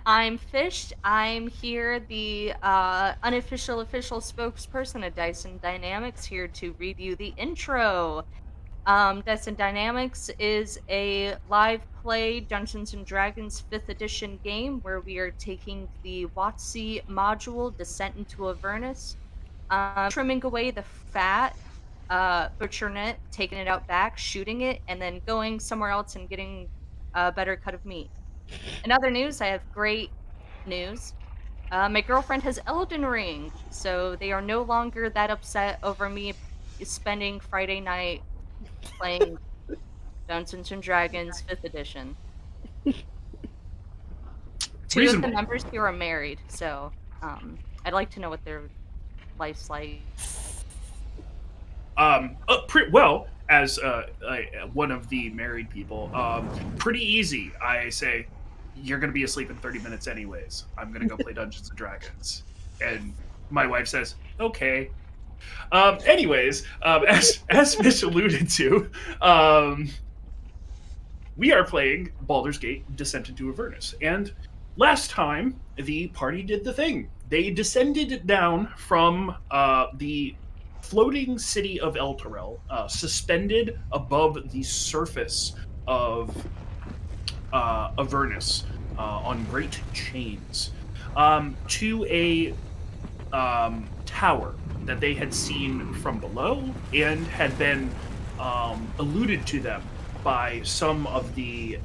I'm Fish. I'm here, the unofficial official spokesperson of Dyson Dynamics, here to read you the intro. Dyson Dynamics is a live play Dungeons and Dragons 5th edition game where we are taking the WotC module Descent into Avernus, trimming away the fat, butchering it, taking it out back, shooting it, and then going somewhere else and getting a better cut of meat. In other news, I have great news. My girlfriend has Elden Ring, so they are no longer that upset over me spending Friday night playing Dungeons and Dragons 5th edition. Two of the Reasonable. members here are married, so I'd like to know what their life's like. Well, as one of the married people, pretty easy. I say, you're going to be asleep in 30 minutes anyways. I'm going to go play Dungeons and Dragons. And my wife says, okay. As Mitch alluded to, we are playing Baldur's Gate Descent into Avernus. And last time, the party did the thing. They descended down from the floating city of Elturel, suspended above the surface of Avernus on great chains, to a tower that they had seen from below and had been alluded to them by some of the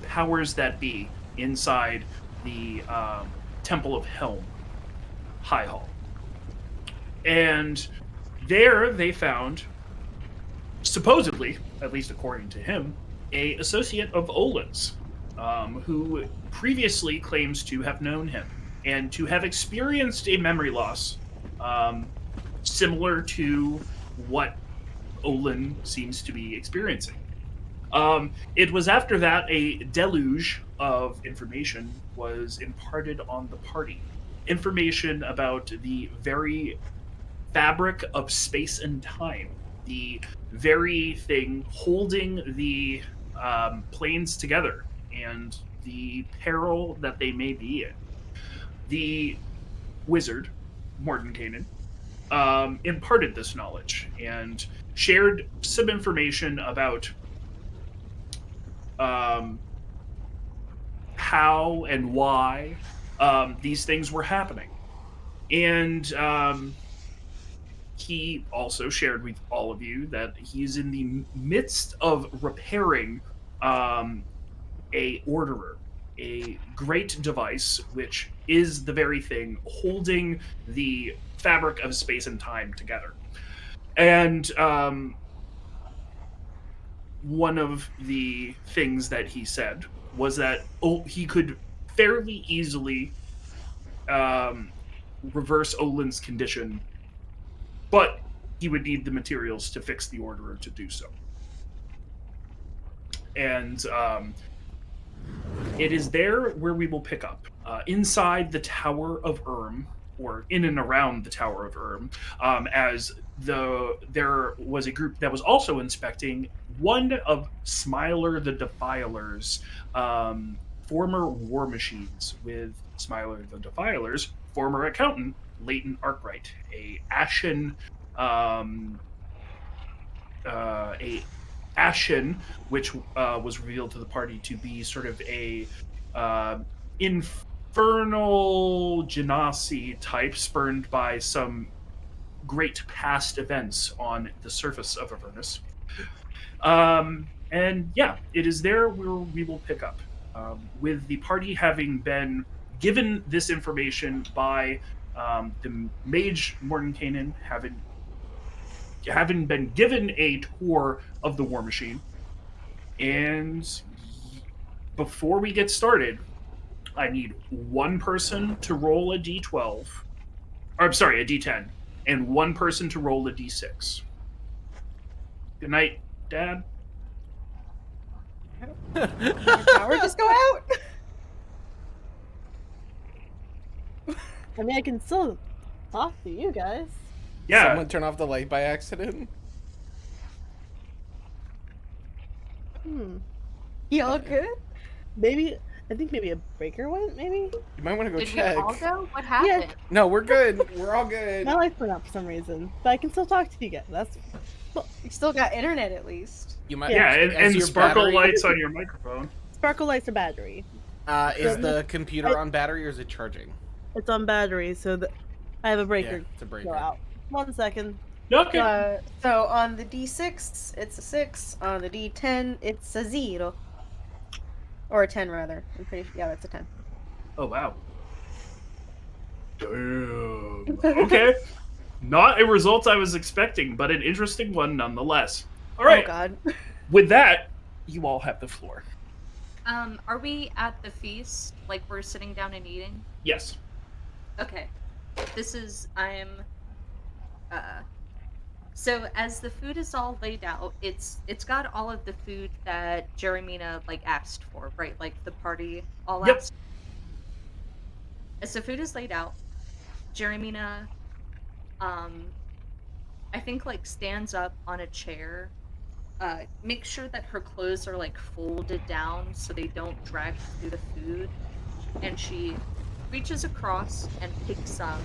powers that be inside the Temple of Helm High Hall. And there they found, supposedly, at least according to him, a associate of Olin's, who previously claims to have known him and to have experienced a memory loss similar to what Olin seems to be experiencing. It was after that a deluge of information was imparted on the party. Information about the very fabric of space and time, the very thing holding the planes together, and the peril that they may be in. The wizard, Morton Kanan, imparted this knowledge and shared some information about how and why these things were happening. And he also shared with all of you that he's in the midst of repairing a orderer, a great device which is the very thing holding the fabric of space and time together. And one of the things that he said was that he could fairly easily reverse Olin's condition, but he would need the materials to fix the orderer to do so. And it is there where we will pick up. Inside the Tower of or in and around the Tower of as there was a group that was also inspecting one of Smiler the Defiler's former war machines, with Smiler the Defiler's former accountant, Leighton Arkwright, a Ashen, which was revealed to the party to be sort of a infernal genasi type spurned by some great past events on the surface of Avernus. And yeah, it is there where we will pick up, with the party having been given this information by the mage Morton Kanan, having been given a tour of the war machine. And before we get started, I need one person to roll a d12, or I'm sorry, a d10, and one person to roll a d6. Good night, Dad. Did the power just go out? I mean, I can still talk to you guys. Yeah. Someone turn off the light by accident. You all good? Maybe I think maybe a breaker went, maybe? You might want to go Did we check. all go? What Yeah, happened? No, we're good. We're all good. my lights went out for some reason. But I can still talk to you guys. That's You still got internet at least. You might. Yeah. Yeah, As and your sparkle battery. lights on your microphone. sparkle lights are battery. Is So the computer on battery or is it charging? it's on battery, so I have a breaker Yeah, it's a go breaker. out. 1 second. Okay. So on the D6, it's a 6. On the D10, it's a 0. Or a 10, rather. I'm pretty sure. Yeah, that's a 10. Oh wow. Damn. Okay. Not a result I was expecting, but an interesting one nonetheless. All right. Oh, God. With that, you all have the floor. Are we at the feast? Like we're sitting down and eating? Yes. Okay. So as the food is all laid out, it's got all of the food that Jeremina like asked for, right? Like the party all Yep. asked. As the food is laid out, Jeremina I think like stands up on a chair. Make sure that her clothes are like folded down so they don't drag through the food. And she reaches across and picks up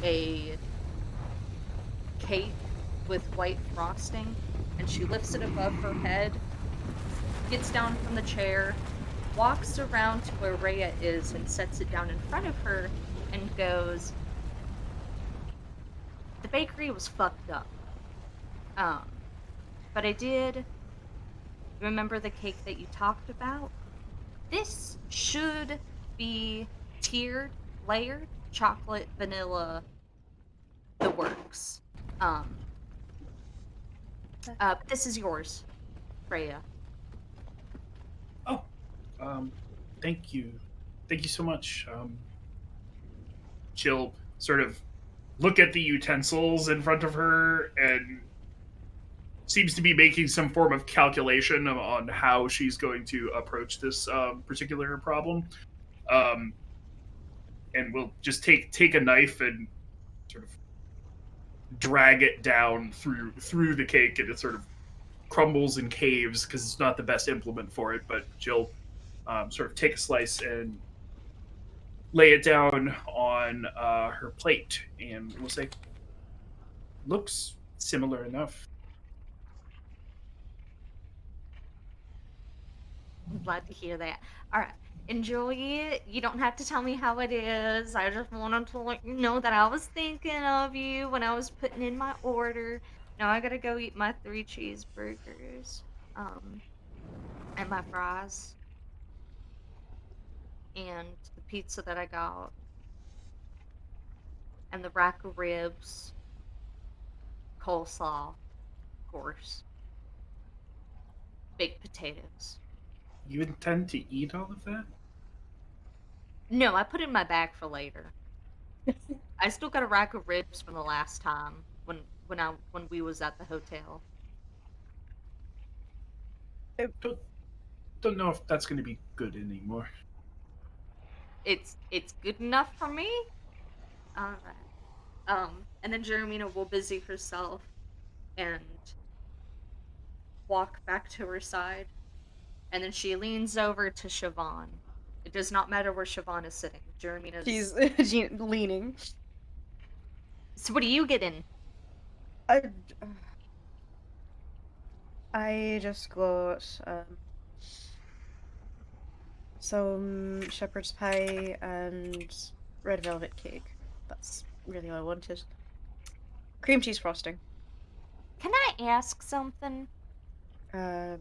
a cake with white frosting, and she lifts it above her head, gets down from the chair, walks around to where Rhea is and sets it down in front of her and goes, "The bakery was fucked up. But I did remember the cake that you talked about. This should be tiered, layered, chocolate, vanilla, the works. But this is yours, Freya." Oh. Thank you. Thank you so much. She'll sort of look at the utensils in front of her and seems to be making some form of calculation on how she's going to approach this particular problem. Um, and we'll just take a knife and sort of drag it down through the cake, and it sort of crumbles and caves because it's not the best implement for it. But she'll sort of take a slice and lay it down on her plate, and we'll say, "Looks similar enough." I'm glad to hear that. Alright, enjoy it. You don't have to tell me how it is. I just wanted to let you know that I was thinking of you when I was putting in my order. Now I gotta go eat my 3 cheeseburgers. And my fries. And the pizza that I got. And the rack of ribs. Coleslaw, of course. Baked potatoes. You intend to eat all of that? No, I put it in my bag for later. I still got a rack of ribs from the last time when we was at the hotel. Don't know if that's going to be good anymore. It's good enough for me. All right. And then Jeremina will busy herself and walk back to her side, and then she leans over to Siobhan. It does not matter where Siobhan is sitting. Jeremina's. She's leaning. So what are you getting? I, I just got some shepherd's pie and red velvet cake. That's really all I wanted. Cream cheese frosting. Can I ask something? I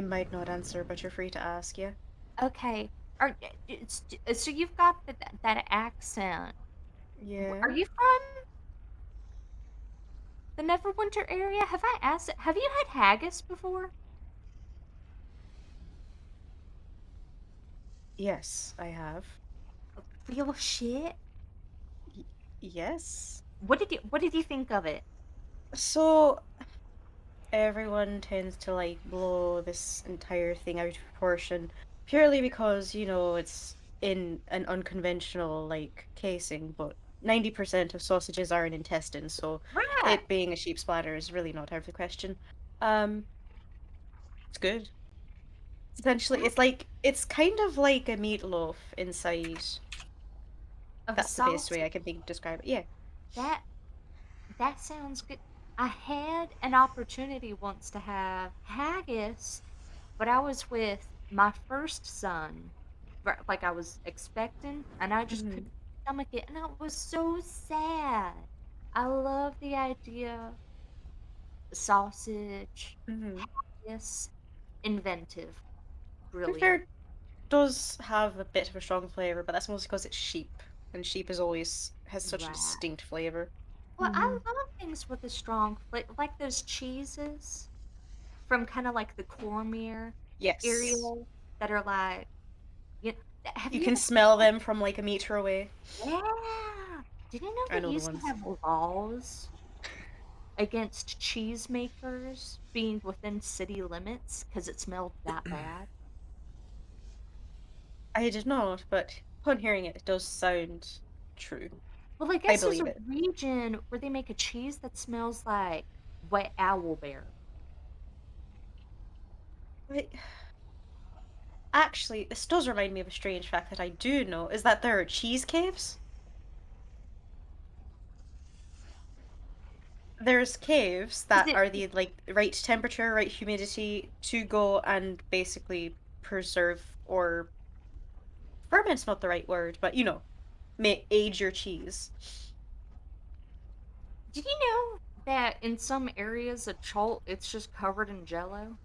might not answer, but you're free to ask, yeah? Okay. So you've got that accent. Yeah. Are you from the Neverwinter area? Have I asked? Have you had haggis before? Yes, I have. Real shit. Yes. What did you think of it? So, everyone tends to like blow this entire thing out of proportion purely because, it's in an unconventional like casing, but 90% of sausages are in intestines, so Right. it being a sheep splatter is really not out of the question. It's good. Essentially, it's kind of like a meatloaf inside. Of That's the best way sausage. I can think to describe it. Yeah. That that sounds good. I had an opportunity once to have haggis, but I was with my first son. Like I was expecting, and I just Hmm. couldn't stomach it, and I was so sad. I love the idea. Sausage, Hmm. haggis, inventive, To be brilliant. fair, does have a bit of a strong flavor, but that's mostly because it's sheep, and sheep is always has such a Right. distinct flavor. Well, I Mhm. love things with a strong flavor, like those cheeses from kind of like the Cormier area Yes. that are like, you have You you can ever? smell them from like a meter away. Yeah. Did you know I they know the used to ones. have laws against cheesemakers being within city limits because it smelled that bad? I did not, but upon hearing it, it does sound true. Well, I I guess there's believe a it. region where they make a cheese that smells like wet owlbear. Wait, actually, this does remind me of a strange fact that I do know, is that there are cheese caves. There's caves Is that it? are the like right temperature, right humidity to go and basically preserve or ferment's not the right word, but may age your cheese. Did you know that in some areas of Cholt, it's just covered in jello?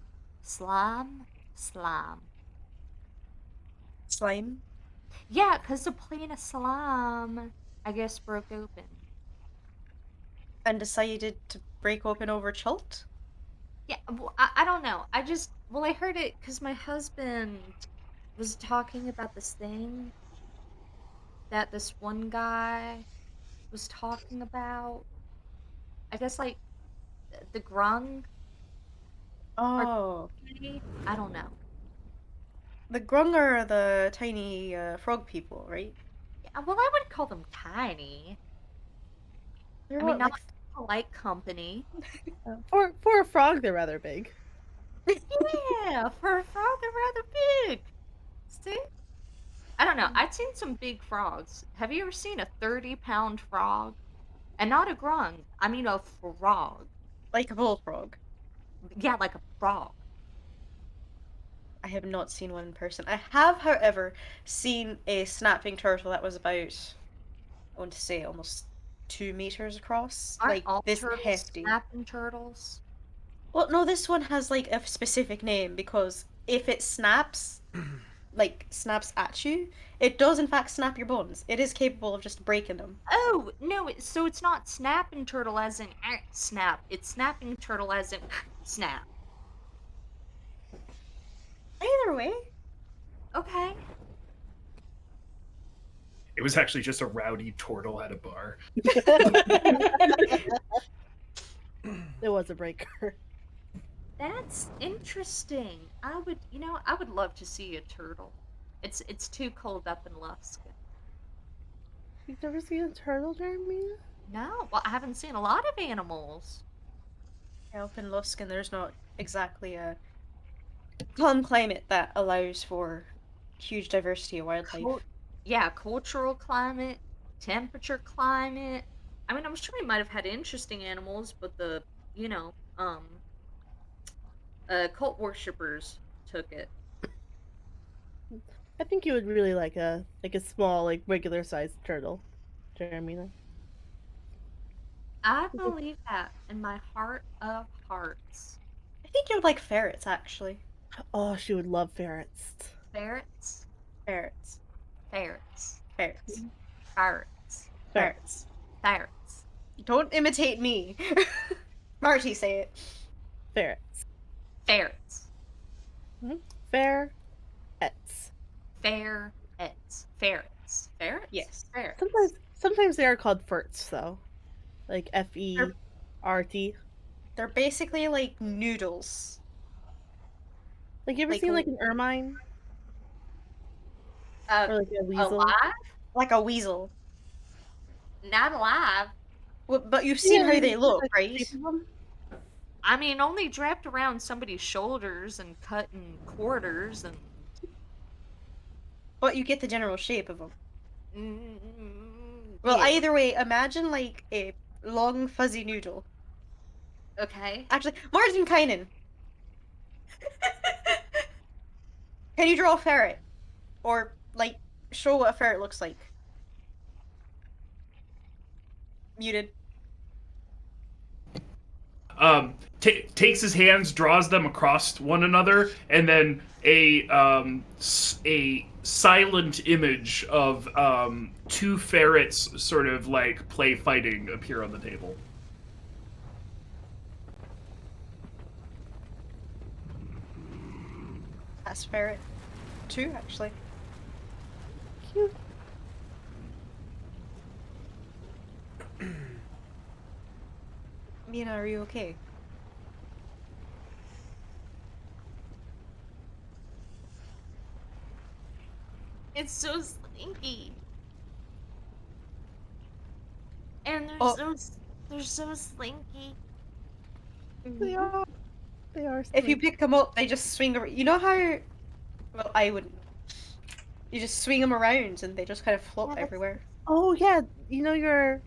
Slime? Slime. Slime Yeah, because the plane of slime, I guess, broke open. and decided to break open over chult. Yeah, well, I don't know. Well, I heard it because my husband was talking about this thing that this one guy was talking about. I guess, like, the grung or Oh, I don't know. the grung are the tiny frog people, right? Yeah, well, I would call them tiny. They're I mean, what, not like polite company. For a frog, they're rather big. Yeah, for a frog, they're rather big. See? I don't know. I've seen some big frogs. Have you ever seen a 30-pound frog? And not a grung. I mean a frog. like a bullfrog. Yeah, like a frog. I have not seen one in person. I have, however, seen a snapping turtle that was about, I want to say, almost 2 meters across. Aren't Like all this turtles hefty. snapping turtles? Well, no, this one has like a specific name because if it snaps, like snaps at you, it does in fact snap your bones. It is capable of just breaking them. Oh, no, so it's not snapping turtle as in snap. It's snapping turtle as in snap. Either way, Okay. It was actually just a rowdy turtle at a bar. It was a breaker. That's interesting. I would love to see a turtle. It's too cold up in Lusk. You've never seen a turtle, Jeremy? No, well, I haven't seen a lot of animals. up in Luskin, there's not exactly a calm climate that allows for huge diversity of Cul- wildlife. yeah, cultural climate, temperature climate. I mean, I'm sure we might have had interesting animals, but you know, cult worshippers took it. I think you would really like a small, like regular sized turtle, Jeremy. I believe that in my heart of hearts. I think you would like ferrets, actually. Oh, she would love ferrets. Ferrets, Ferrets. ferrets, Ferrets. ferrets, Ferrets. Ferrets. ferrets, Don't imitate me. Marty, say it. Ferrets. ferrets, Mm-hmm. Ferrets. ferrets, ferrets, ferrets, Yes. ferrets. Sometimes they are called ferts though, like They're FERT. they're basically like noodles. Like you ever Like seen like an ermine Uh, or like a weasel? alive? like a weasel. Not alive. But you've seen Yeah, how you they see look, like the right? shape of them. I mean, only draped around somebody's shoulders and cut in quarters and. But you get the general shape of them. Well, Yeah. either way, imagine like a long fuzzy noodle. Okay. Actually, Martin Kynan, can you draw a ferret? Or, like, show what a ferret looks like? Muted. Takes his hands, draws them across one another, and then a silent image of two ferrets sort of like play fighting appear on the table. That's ferret. Two, actually. Cute. Mina, are you okay? It's so slinky. And Oh. they're so slinky. They are. They are. If you sweet. pick them up, they just swing around. You know how... Well, I wouldn't. You just swing them around and they just kind of flop Yeah, that's- everywhere. Oh yeah, you know your.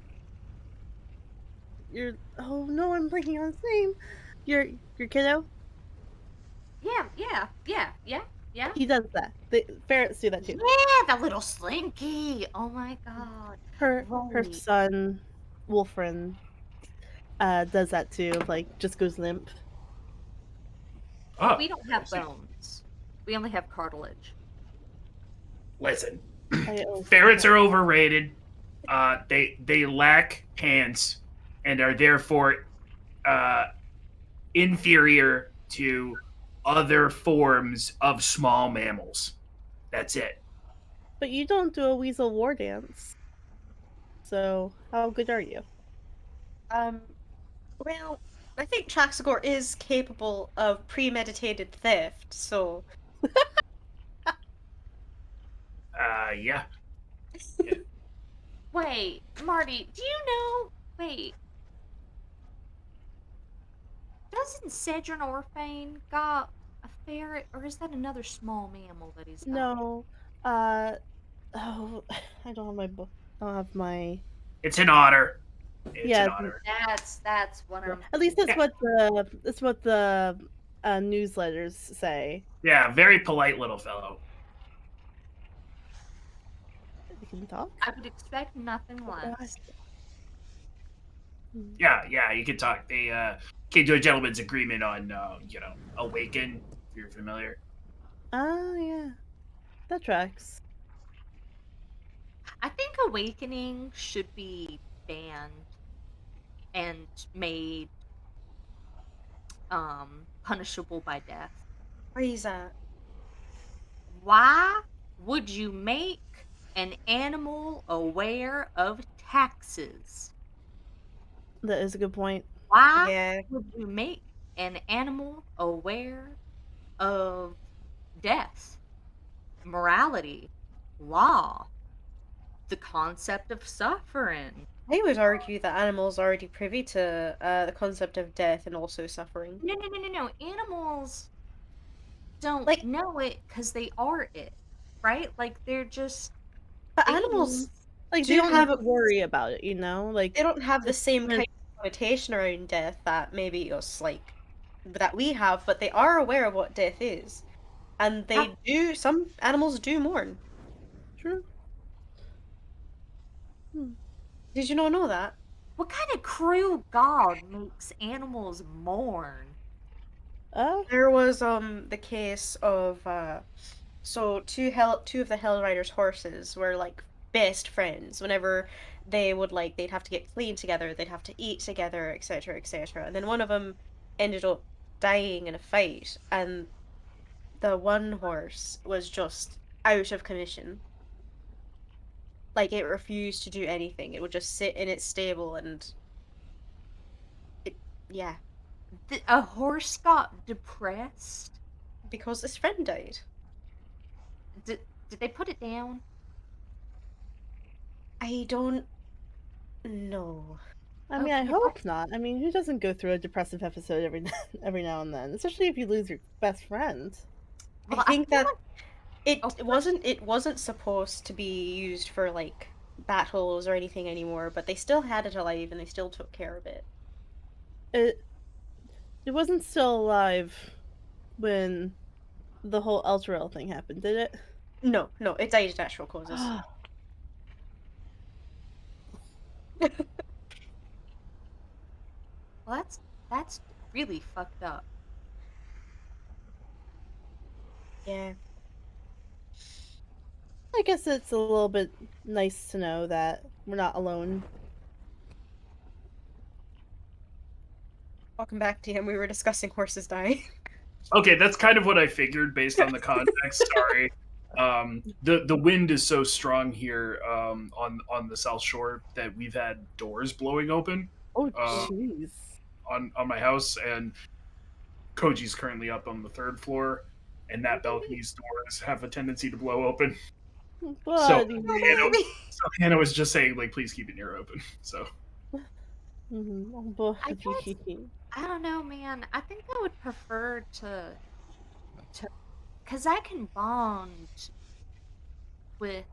Oh no, I'm blanking on his name. Your kiddo. Yeah. He does that. The ferrets do that too. Yeah, the little slinky. Oh my god. Her Right. son, Wolfrin, does that too. Like just goes limp. But Oh, we don't I have see. bones. We only have cartilage. Listen, I always ferrets forget. are overrated. They lack hands and are therefore uh, inferior to other forms of small mammals. That's it. But you don't do a weasel war dance. So how good are you? Um, well, I think Traxagor is capable of premeditated theft, so... Yeah. Wait, Marty, do you know? Wait, doesn't Cedron Orphane got a ferret, or is that another small mammal that he's got? No. Oh, I don't have my book. I don't have my. It's an otter. It's an Yeah, otter. That's what yeah. I'm. At least that's Yeah. what the newsletters say. Yeah, very polite little fellow. They can talk. I would expect nothing Oh, gosh. less. Yeah, you can talk. They came to a gentleman's agreement on, awaken. If you're familiar. Ah, yeah, that tracks. I think awakening should be banned and made punishable by death. Where he's at? Why would you make an animal aware of taxes? That is a good point. Why Yeah. would you make an animal aware of death, morality, law, the concept of suffering? I would argue that animals are already privy to the concept of death and also suffering. No. Animals don't Like- know it because they are it, right? Like they're just But things. animals, Like Do they you don't have have to a- worry about it, you know. Like they don't have the it's same different- kind of connotation around death that maybe us, like, that we have, but they are aware of what death is. And they do, some animals do mourn. True. Did you not know that? What kind of cruel god makes animals mourn? There was the case of so two of the Hell Riders' horses were like best friends. Whenever they would they'd have to get clean together, they'd have to eat together, etc., etc. And then one of them ended up dying in a fight, and the one horse was just out of commission. Like it refused to do anything. It would just sit in its stable and yeah, A horse got depressed. because his friend died. Did they put it down? I don't know. I mean, I Okay, hope not. I mean, who doesn't go through a depressive episode every every now and then, especially if you lose your best friend? I well, I think feel that like oh, it wasn't supposed to be used for like battles or anything anymore, but they still had it alive and they still took care of it. It it wasn't still alive when the whole Elturel thing happened, did it? No, no, it died of natural causes. well, that's really fucked up. Yeah. I guess it's a little bit nice to know that we're not alone. Welcome back, TM. We were discussing horses dying. Okay, that's kind of what I figured based on the context. Sorry. The wind is so strong here on the South Shore that we've had doors blowing open Oh, uh, jeez. on my house, and Koji's currently up on the third floor, and that balcony's doors have a tendency to blow open. So Hannah, Buddy. so Hannah was just saying, like, please keep it near open. So Oh, I guess buddy. I don't know, man. I think I would prefer to because I can bond with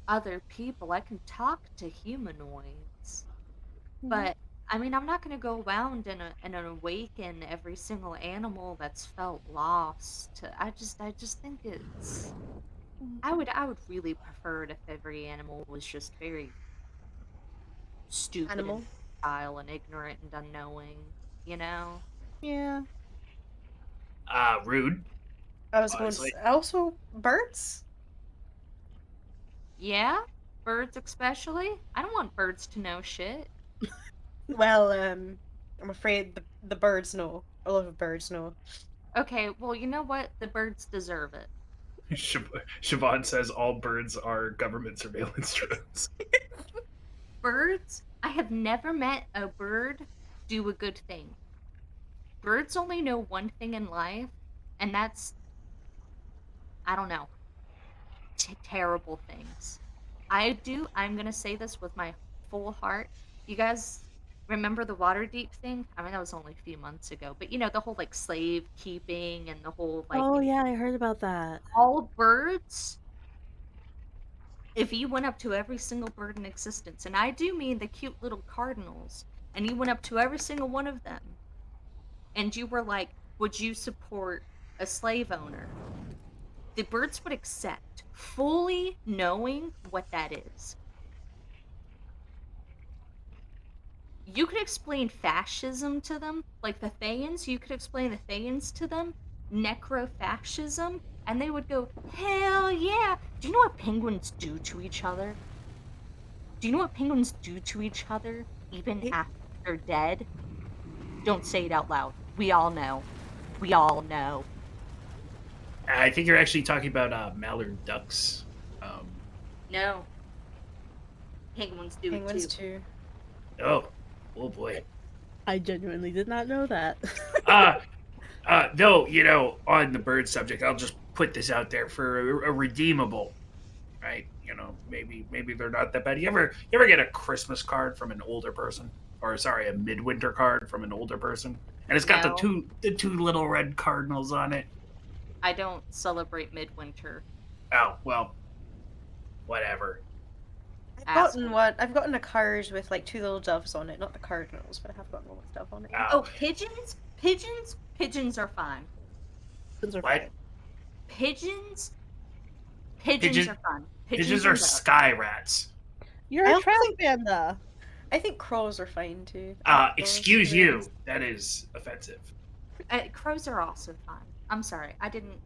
other people. I can talk to humanoids. Mhm. But I mean, I'm not going to go around and awaken every single animal that's felt lost. I just think it's I would really prefer it if every animal was just very stupid and Animal. vile and ignorant and unknowing, you know? Yeah. rude, I was going to honestly. say, also birds. Yeah, birds especially. I don't want birds to know shit. Well, I'm afraid the birds know. A lot of birds know. Okay, well, you know what? The birds deserve it. Siobhan says all birds are government surveillance drones. Birds, I have never met a bird do a good thing. Birds only know one thing in life, and that's, I don't know, terrible things. I'm gonna say this with my full heart. You guys remember the water deep thing? I mean, that was only a few months ago, but you know, the whole like slave keeping and the whole like Oh, yeah, I heard about that. all birds, if you went up to every single bird in existence, and I do mean the cute little cardinals, and you went up to every single one of them, and you were like, would you support a slave owner? The birds would accept, fully knowing what that is. You could explain fascism to them, like the Thayans, you could explain the Thayans to them, necrofascism, and they would go, hell yeah! Do you know what penguins do to each other? Do you know what penguins do to each other, even It, after they're dead? Don't say it out loud. We all know. We all know. I think you're actually talking about mallard ducks. Um, No. Penguins do it penguins too. too. oh, oh boy. I genuinely did not know that. Uh, though, on the bird subject, I'll just put this out there for a redeemable, right? Maybe they're not that bad. You ever get a Christmas card from an older person, or sorry, a midwinter card from an older person, and it's got the No, two little red cardinals on it. I don't celebrate midwinter. Oh well, whatever. Asshole. I've gotten a card with like two little doves on it, not the cardinals, but I have gotten one with dove on it. Oh, Oh, okay. pigeons? Pigeons? Pigeons are fine. Those are What? fine. Pigeons? Pigeons Pigeon- are fun. Pigeons are and doves. sky rats. You're I a also trap think- panda. I think crows are fine too. I think crows Excuse are you. nice. That is offensive. Crows are also fun. I'm sorry. I didn't.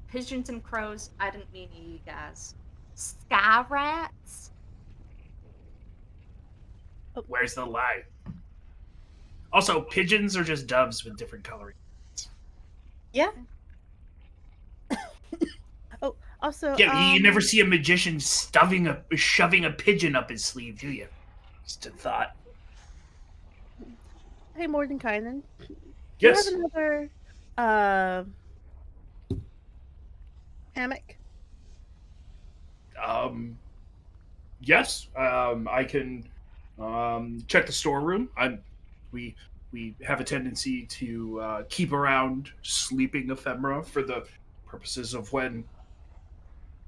Pigeons and crows, I didn't mean you guys. Sky rats? Where's the lie? Also, pigeons are just doves with different coloring. Yeah. Oh, also, Yeah, you never see a magician shoving a pigeon up his sleeve, do you? Just a thought. hey, Mordenkainen. Do you have Yes. another, uh, hammock? Um. Yes, I can check the storeroom. We we have a tendency to keep around sleeping ephemera for the purposes of when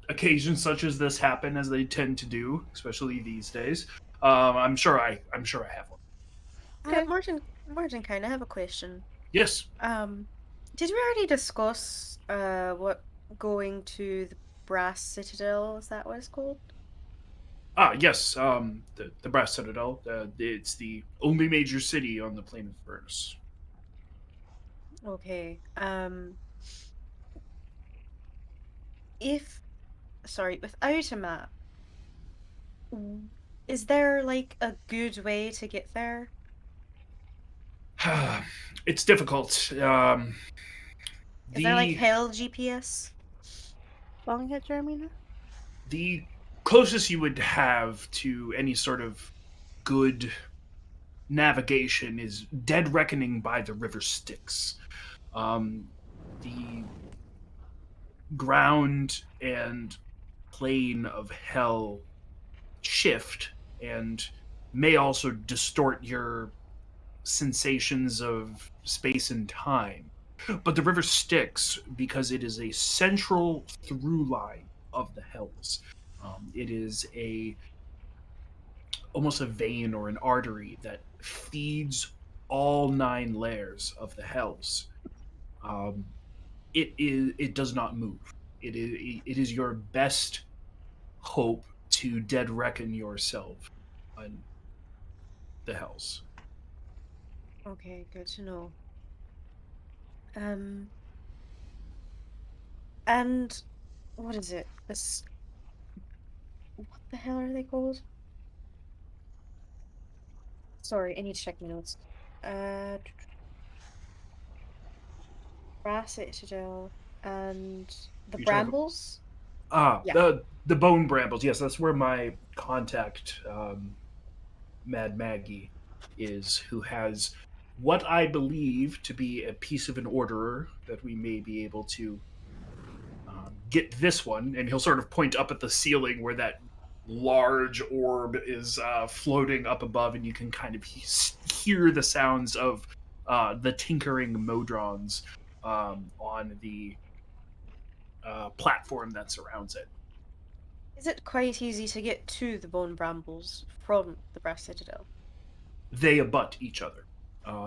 occasions such as this happen, as they tend to do, especially these days. I'm sure I have one. Okay. Mordenkainen, I have a question. Yes. Um, did we already discuss what going to the Brass Citadel, is that what it's called? Yes. The Brass Citadel. It's the only major city on the plane of Avernus. Okay. If sorry, without a map, w- is there like a good way to get there? It's difficult. Is there like The hell GPS? Long head, Jeremina? the closest you would have to any sort of good navigation is Dead Reckoning by the River Styx. The ground and plane of hell shift and may also distort your sensations of space and time. But the river Styx because it is a central through line of the hells. It is a almost a vein or an artery that feeds all nine layers of the hells. Um, it does not move. It is your best hope to dead reckon yourself on the hells. Okay, good to know. Um, and what is it? This what the hell are they called? Sorry, I need to check my notes. Uh, Brass Citadel and the You talk Brambles? Yeah. the bone brambles. Yes, that's where my contact Mad Maggie is, who has what I believe to be a piece of an orderer that we may be able to get this one, and he'll sort of point up at the ceiling where that large orb is floating up above, and you can kind of hear the sounds of the tinkering modrons on the platform that surrounds it. Is it quite easy to get to the Bone Brambles from the Brass Citadel? They abut each other.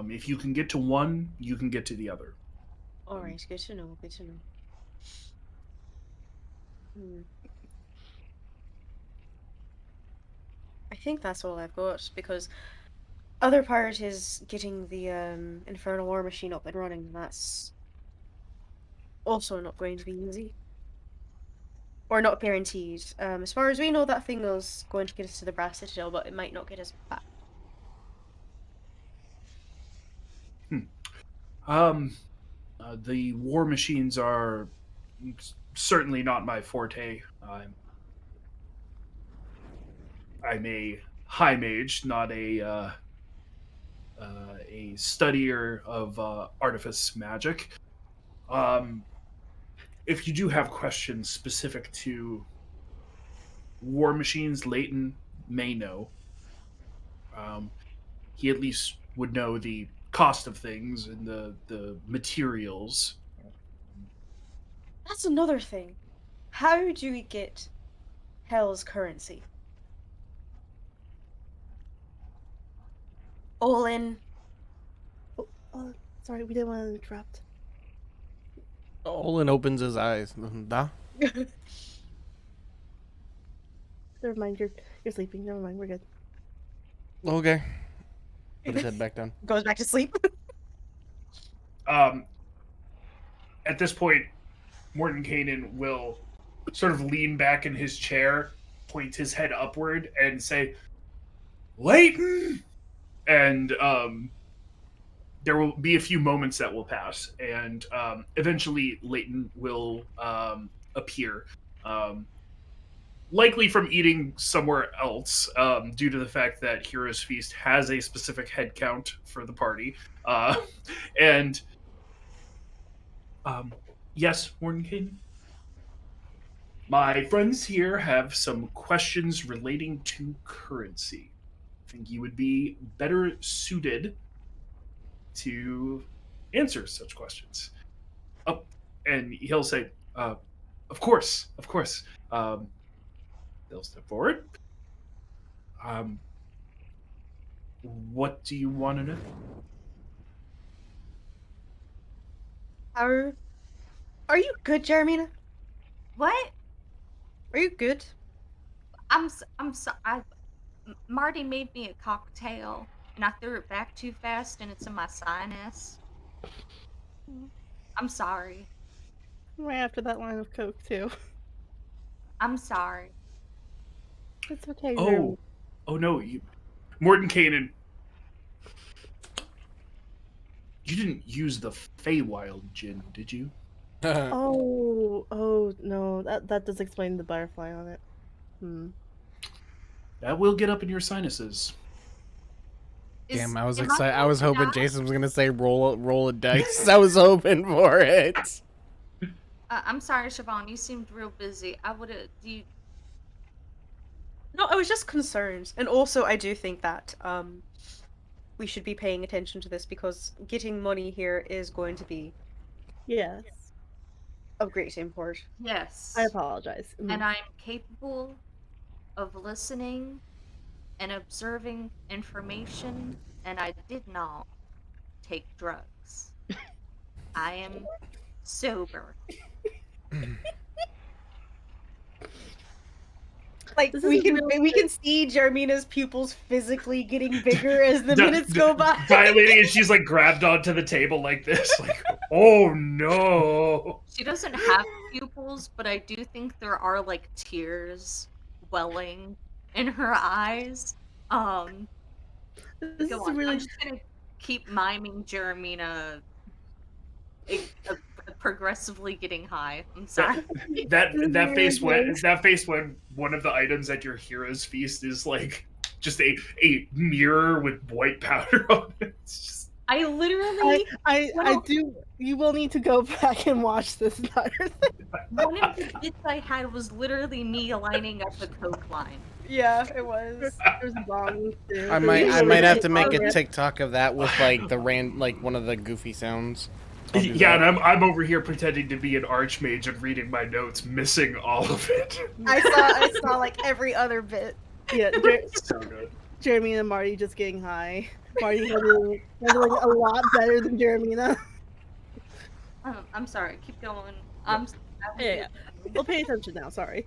If you can get to one, you can get to the other. Um, Alright, good to know, good to know. Hmm. I think that's all I've got because other part is getting the Infernal War Machine up and running, and that's also not going to be easy. Or not guaranteed. As far as we know, that thing is going to get us to the Brass Citadel, but it might not get us back. hmm. um, the war machines are certainly not my forte. I'm a high mage, not a studier of artifice magic. Um, if you do have questions specific to war machines, Leighton may know. Um, he at least would know the cost of things and the materials. That's another thing. How do we get Hell's currency? All in. Oh, sorry, we didn't want to interrupt. Olin opens his eyes. Da? Never mind, you're sleeping. Never mind, we're good. Okay. Put his head back down. Goes back to sleep. Um, at this point, Morton Kanan will sort of lean back in his chair, point his head upward, and say, Leighton! And there will be a few moments that will pass, and eventually Leighton will appear. Um, Likely from eating somewhere else, due to the fact that Hero's Feast has a specific head count for the party. Uh, and yes, Mordenkainen? My friends here have some questions relating to currency. I think you would be better suited to answer such questions. Oh, and he'll say, "Of course, of course." They'll step forward. Um, what do you want to know? Are are you good, Jeremina? What? Are you good? I'm so Marty made me a cocktail and I threw it back too fast and it's in my sinus. I'm sorry. Right after that line of coke too. I'm sorry. It's okay, Jeremy. Oh, oh no, Mordenkainen. You didn't use the Feywild gin, did you? Oh no, that does explain the butterfly on it. Hmm. That will get up in your sinuses. Damn, Is I was am I excited. I going was to hoping die? Jason was gonna say roll a dice. I was hoping for it. I'm sorry, Siobhan. You seemed real busy. I would have. Do you? No, I was just concerned. And also I do think that we should be paying attention to this because getting money here is going to be Yes. of great import. I Yes. apologize. And I'm capable of listening and observing information, and I did not take drugs. I am sober. Like This is we a can real we can see Jermina's pupils physically getting bigger as the Di- minutes go by. Dilating, and she's like grabbed onto the table like this, like, oh no. She doesn't have pupils, but I do think there are like tears welling in her eyes. This Go is a on. I'm really just gonna keep miming Jeremina eh, uh, progressively getting high. I'm sorry. That this is that really face when gross. that face when one of the items at your hero's feast is like just a mirror with white powder on it. It's just I literally I do. You will need to go back and watch this entire thing. one of the bits I had was literally me lining up a coke line. Yeah, it was. There's bongs too. I There's might have really to make a bongs. TikTok of that with like like one of the goofy sounds. I'll do yeah, that. and I'm over here pretending to be an archmage and reading my notes, missing all of it. I saw like every other bit. Yeah, So good. Jeremy and Marty just getting high. Marty handling a lot better than Jeremina. I'm sorry. Keep going. Yeah. We'll pay attention now. Sorry.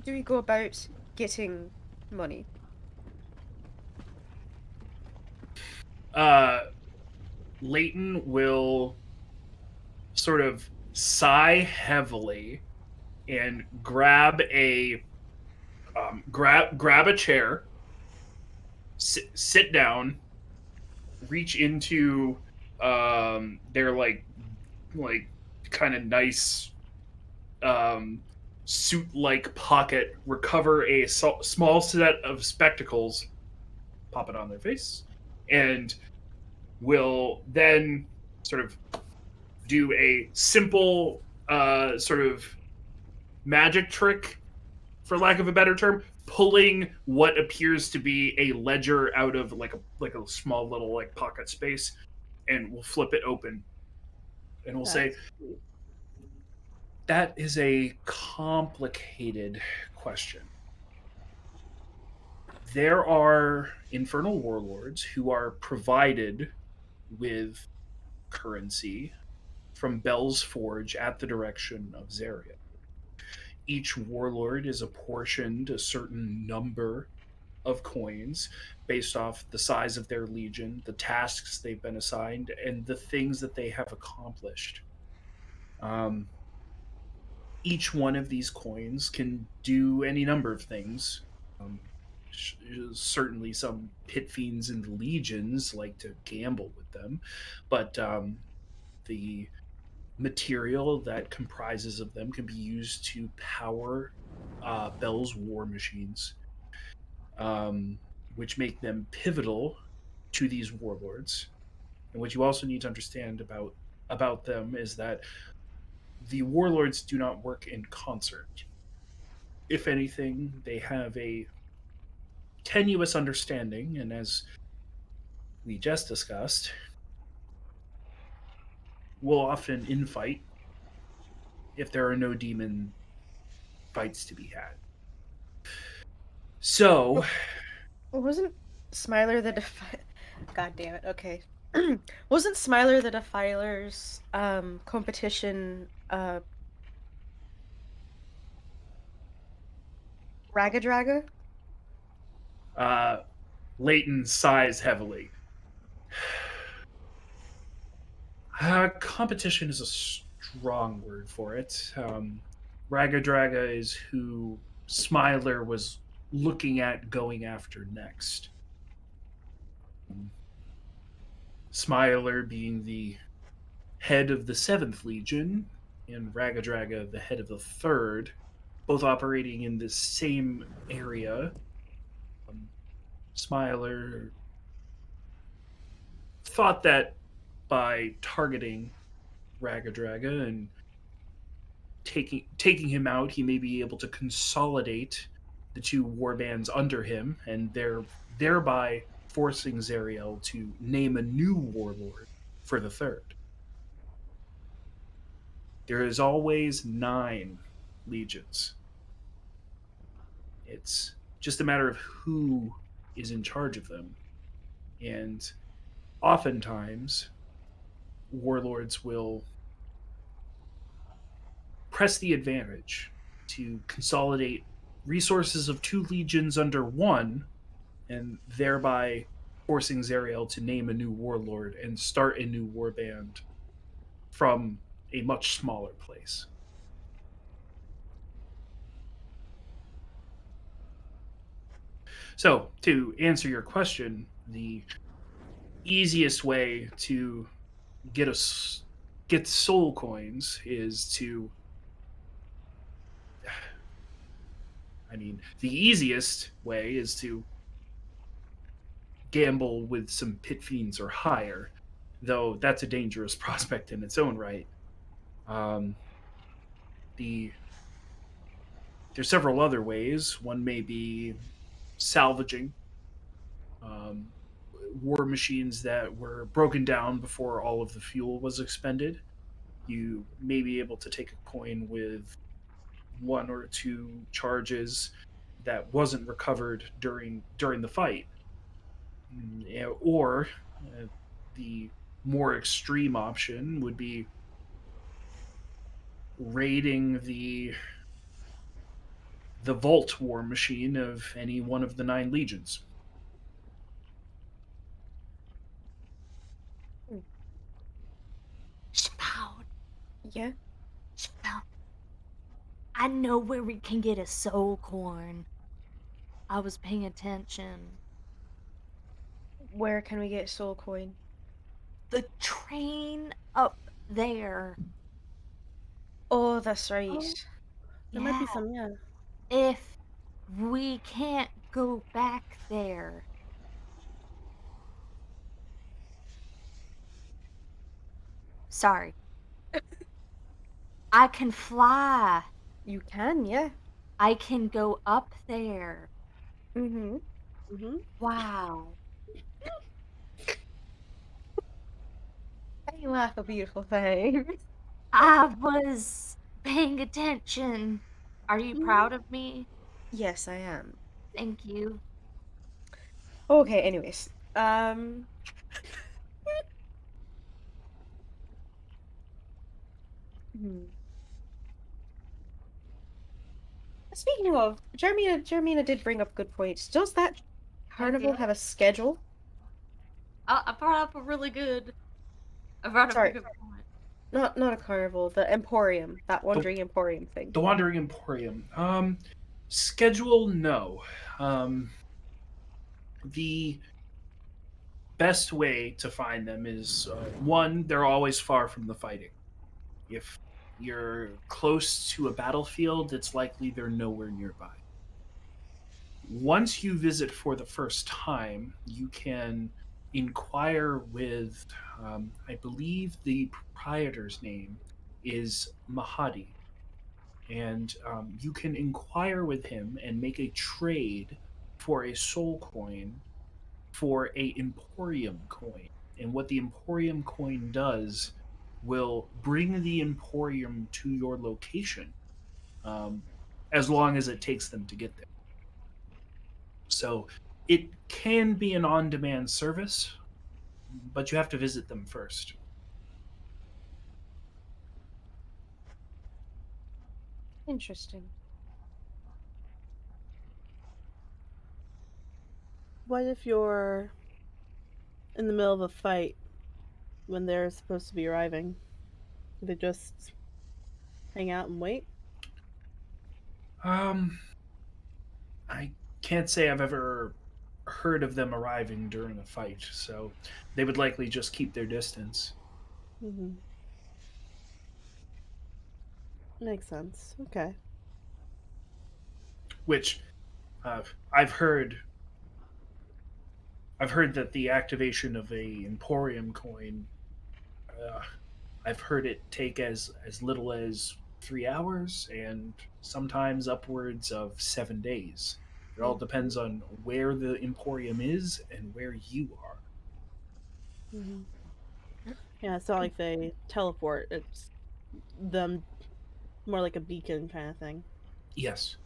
Do we go about getting money? Leighton will sort of sigh heavily and grab a chair, sit down, reach into their like kind of nice suit like pocket, recover a small set of spectacles, pop it on their face, and will then sort of do a simple sort of magic trick, for lack of a better term, pulling what appears to be a ledger out of like a small little like pocket space, and we'll flip it open, and we'll say, that is a complicated question. There are infernal warlords who are provided with currency from Bell's Forge at the direction of Zaria. Each warlord is apportioned a certain number of coins based off the size of their legion, the tasks they've been assigned, and the things that they have accomplished. Um, each one of these coins can do any number of things. Um, Certainly, some pit fiends and legions like to gamble with them, but the material that comprises of them can be used to power Bell's war machines, um, which make them pivotal to these warlords. And what you also need to understand about about them is that the warlords do not work in concert. If anything, they have a tenuous understanding, and as we just discussed, will often infight if there are no demon fights to be had. So, Wasn't Smiler the God damn it. Okay. Wasn't Smiler the Defiler's competition Ragadraga? uh, Leighton sighs heavily. Competition is a strong word for it. Ragadraga is who Smiler was looking at going after next. Smiler being the head of the 7th Legion, and Ragadraga the head of the 3rd, both operating in the same area. Um, Smiler thought that by targeting Ragadraga and taking him out, he may be able to consolidate the two warbands under him, and thereby forcing Zariel to name a new warlord for the 3rd. There is always 9 legions. It's just a matter of who is in charge of them. And oftentimes, warlords will press the advantage to consolidate resources of 2 legions under one, and thereby forcing Zariel to name a new warlord and start a new warband from a much smaller place. So, to answer your question, the easiest way to get get soul coins is to, I mean, the easiest way is to gamble with some pit fiends or higher, though that's a dangerous prospect in its own right. Um, the There's several other ways. One may be salvaging um, war machines that were broken down before all of the fuel was expended. You may be able to take a coin with 1 or 2 charges that wasn't recovered during the fight. Or the more extreme option would be raiding the vault war machine of any one of the 9 legions. Hmm. Spout, Yeah. spout. I know where we can get a soul corn. I was paying attention. Where can we get soul coin? The train up there. Oh, that's right. Oh, there might Yeah. be some, yeah. If we can't go back there. Sorry. I can fly. You can, yeah. I can go up there. Mm-hmm. Mm-hmm. Wow. I laugh a beautiful thing. I was paying attention. Are you Mm-hmm. proud of me? Yes, I am. Thank you. Okay, anyways. Hmm. Speaking of, Jermina did bring up good points. Does that carnival Okay. have a schedule? I brought up a really good. I brought up a Sorry, good point. not a carnival, the Emporium, that The wandering Emporium thing. the Wandering Emporium. Schedule, no. The best way to find them is one, they're always far from the fighting. If you're close to a battlefield, it's likely they're nowhere nearby. Once you visit for the first time, you can inquire with, I believe the proprietor's name is Mahadi, and you can inquire with him and make a trade for a soul coin for a Emporium coin. And what the Emporium coin does will bring the Emporium to your location, um, as long as it takes them to get there. So it can be an on demand service, but you have to visit them first. Interesting. What if you're in the middle of a fight when they're supposed to be arriving? Do they just hang out and wait? Um, I can't say I've ever heard of them arriving during a fight, so they would likely just keep their distance. Mm-hmm. Makes sense. Okay. Which uh, I've heard. I've heard that the activation of a Emporium coin. Uh, I've heard it take as little as 3 hours, and sometimes upwards of 7 days. It all Mm-hmm. depends on where the Emporium is and where you are. Mm-hmm. Yeah, it's not like they teleport. It's them more like a beacon kind of thing. Yes.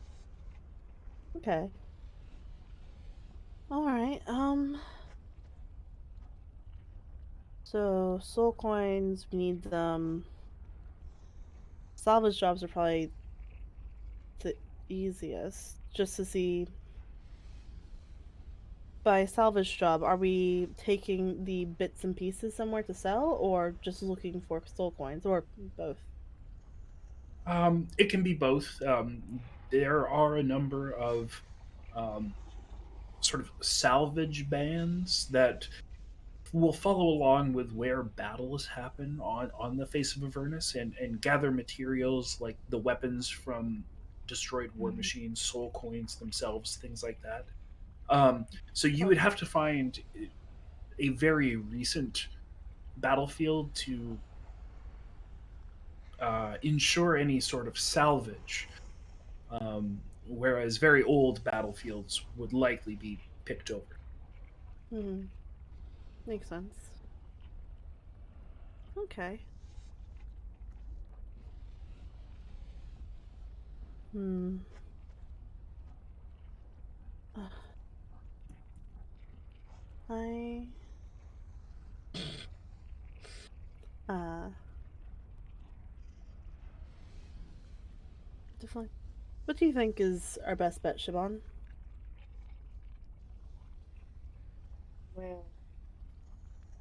Okay. All right. So soul coins, we need them. Salvage jobs are probably the easiest. Just to see, by salvage job, are we taking the bits and pieces somewhere to sell, or just looking for soul coins, or both? It can be both. There are a number of um, sort of salvage bands that will follow along with where battles happen on the face of Avernus, and gather materials like the weapons from destroyed war Mhm. machines, soul coins themselves, things like that. So you would have to find a very recent battlefield to ensure any sort of salvage, whereas very old battlefields would likely be picked over. Hmm. Makes sense. Okay. Hmm. Uh, I uh definitely. What do you think is our best bet, Siobhan? Well,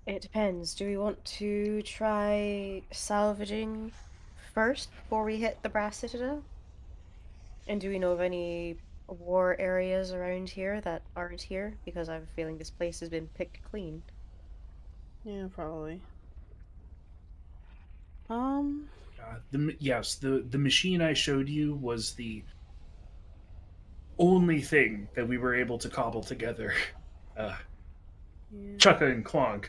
it depends. Do we want to try salvaging first before we hit the Brass Citadel? And do we know of any war areas around here that aren't here? Because I have a feeling this place has been picked clean. Yeah, probably. Um. Yes, the machine I showed you was the only thing that we were able to cobble together. Uh, Yeah. Chukka and Clonk,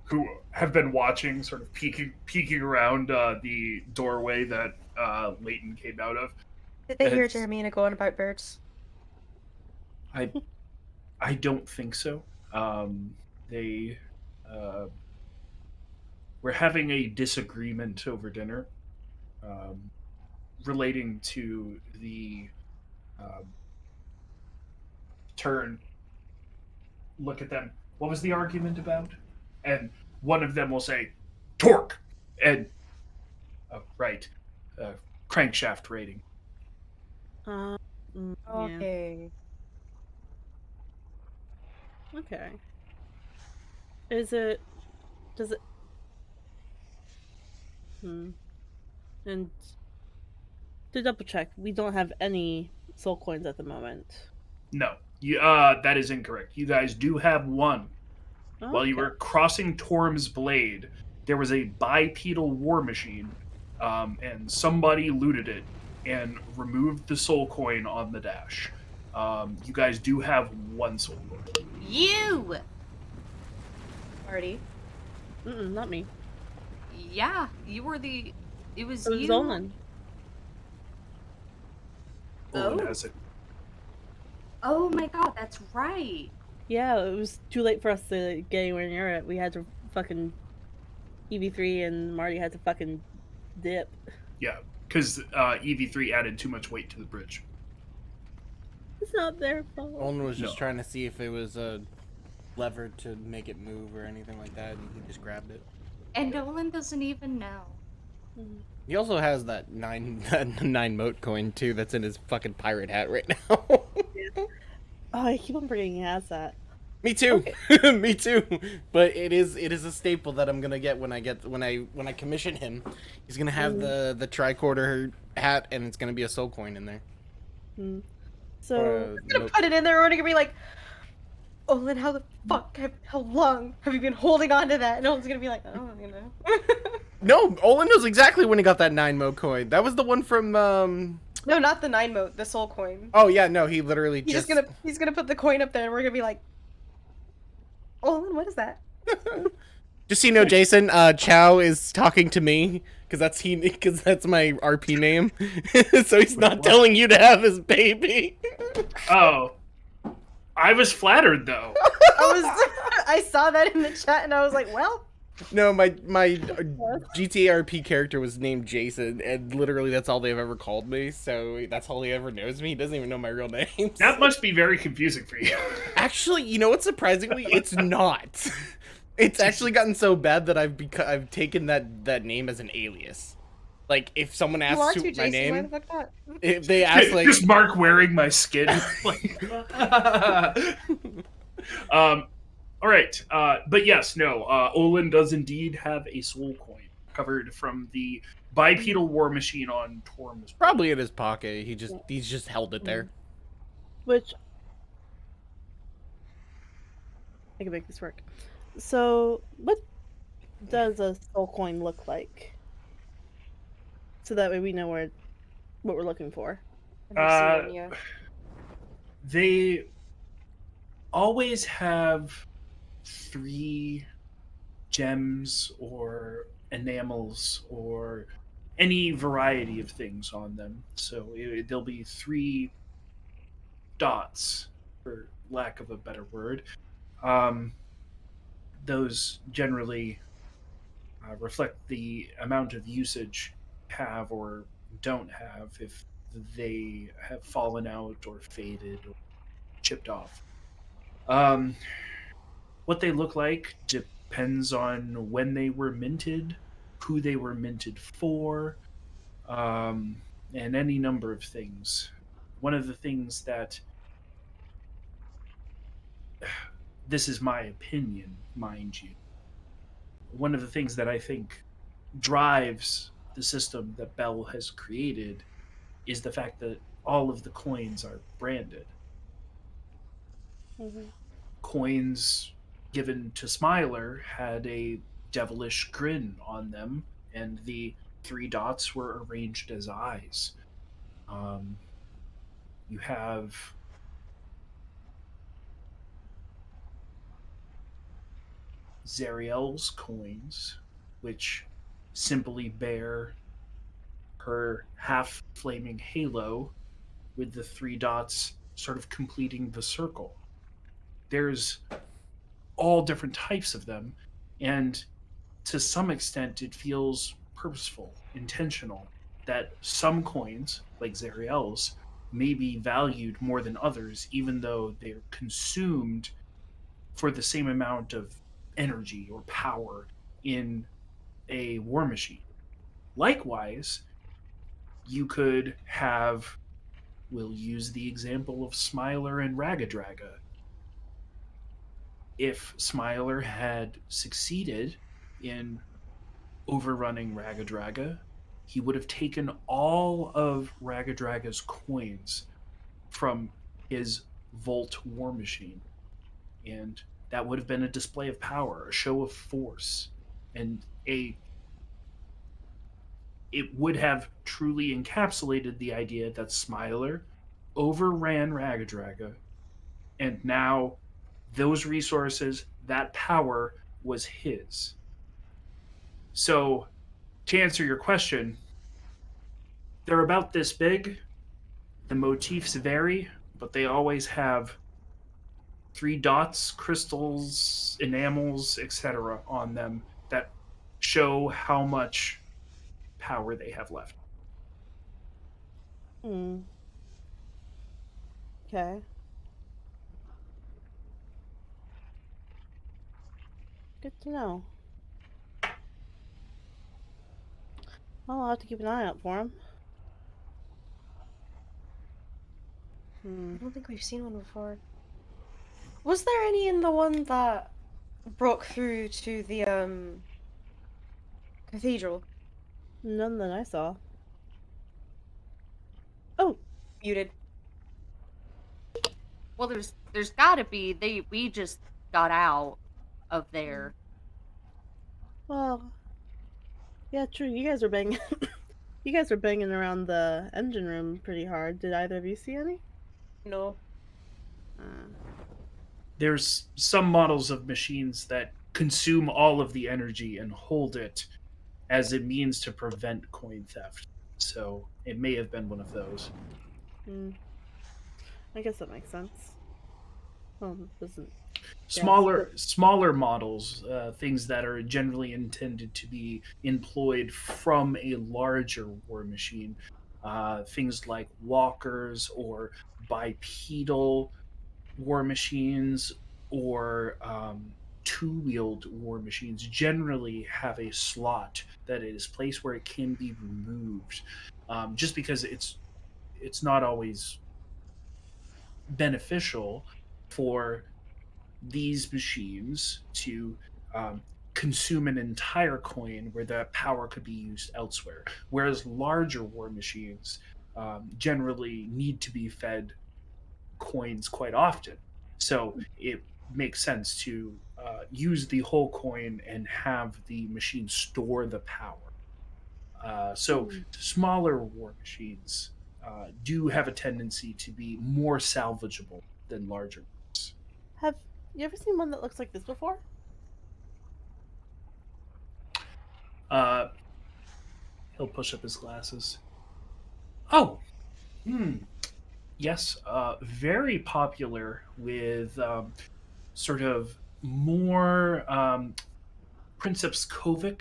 who have been watching, sort of peeking around the doorway that Leighton came out of. Did they hear It's Jeremina going about birds? I I don't think so. They uh, were having a disagreement over dinner, um, relating to the um, turn. Look at them. What was the argument about? And one of them will say, "Torque," and right, uh, crankshaft rating. Um. Yeah. Okay. Okay. Is it? Does it? Hmm. And to double check, we don't have any soul coins at the moment. No, that is incorrect. You guys do have one. While you Okay. were crossing Torm's Blade, there was a bipedal war machine, and somebody looted it and removed the soul coin on the dash. You guys do have one soul coin. You! Marty. Not me. Yeah, you were the. It was It was you. Olin. Olin Oh. has it. Oh my god, that's right. Yeah, it was too late for us to get anywhere near it. We had to fucking EV3 and Marty had to fucking dip. Yeah, because EV3 added too much weight to the bridge. It's not their fault. Olin was No. just trying to see if it was a lever to make it move or anything like that, and he just grabbed it. And Nolan doesn't even know. Mhm. He also has that nine moat coin too. That's in his fucking pirate hat right now. Oh, I keep on forgetting he has that. Me too. Okay. Me too. But it is a staple that I'm gonna get when I commission him. He's gonna have the tricorder hat, and it's gonna be a soul coin in there. Mm. Or So, I'm gonna put it in there. We're gonna be like, Olin, how the fuck, how long have you been holding on to that? And Olin's gonna be like, oh, you know. No, Olin knows exactly when he got that 9 mo coin. That was the one from No, not the 9 mote, the soul coin. Oh yeah, no, he literally He's gonna put the coin up there, and we're gonna be like, Olin, what is that? Just so you know, Jason, Chow is talking to me because that's my RP name. So he's not telling you to have his baby. Oh, I was flattered though. I saw that in the chat, and I was like, well. No, my GTA RP character was named Jason, and literally that's all they've ever called me. So that's all he ever knows me. He doesn't even know my real name. That must be very confusing for you. Actually, you know what? Surprisingly, it's not. It's actually gotten so bad that I've taken that name as an alias. Like if someone asks You are who too, my Jason. Why name, the fuck not? if they ask like, Just Mark wearing my skin. Like, all right, but yes, no. Olin does indeed have a soul coin recovered from the bipedal war machine on Torm's. probably in his pocket. He's just held it there. which I can make this work. So, what does a soul coin look like? So that way we know what we're looking for. I've never seen one, yeah. They always have 3 gems or enamels or any variety of things on them. So there'll be 3 dots, for lack of a better word. Those generally reflect the amount of usage you have or don't have, if they have fallen out or faded or chipped off. What they look like depends on when they were minted, who they were minted for, and any number of things. One of the things that, this is my opinion, mind you, one of the things that I think drives the system that Bell has created is the fact that all of the coins are branded. Coins given to Smiler had a devilish grin on them, and the 3 dots were arranged as eyes. You have Zariel's coins, which simply bear her half flaming halo with the 3 dots sort of completing the circle. There's all different types of them, and to some extent it feels purposeful, intentional, that some coins, like Zariel's, may be valued more than others, even though they're consumed for the same amount of energy or power in a war machine. Likewise, you could have, we'll use the example of Smiler and Ragadraga. If Smiler had succeeded in overrunning Ragadraga, he would have taken all of Ragadraga's coins from his Volt war machine. And that would have been a display of power, a show of force, and it would have truly encapsulated the idea that Smiler overran Ragadraga, and now those resources, that power, was his. So, to answer your question, they're about this big. The motifs vary, but they always have 3 dots, crystals, enamels, etc. on them that show how much power they have left. Hmm. Okay. Good to know. Well, I'll have to keep an eye out for him. Hmm. I don't think we've seen one before. Was there any in the one that broke through to the cathedral? None that I saw. Oh, Muted. Well, there's got to be. We just got out of there. well, yeah, true. You guys were banging. You guys were banging around the engine room pretty hard. Did either of you see any? No. Uh, There's some models of machines that consume all of the energy and hold it as a means to prevent coin theft. So it may have been one of those. hmm. I guess that makes sense. Doesn't. Smaller models, things that are generally intended to be employed from a larger war machine, things like walkers or bipedal war machines or two-wheeled war machines generally have a slot that is placed where it can be removed, just because it's not always beneficial for these machines to um, consume an entire coin where that power could be used elsewhere. Whereas larger war machines generally need to be fed coins quite often. So it makes sense to use the whole coin and have the machine store the power. So Hmm. smaller war machines do have a tendency to be more salvageable than larger ones. Have you ever seen one that looks like this before? Uh, he'll push up his glasses. Oh, hmm. Yes, very popular with sort of more Princeps Kovic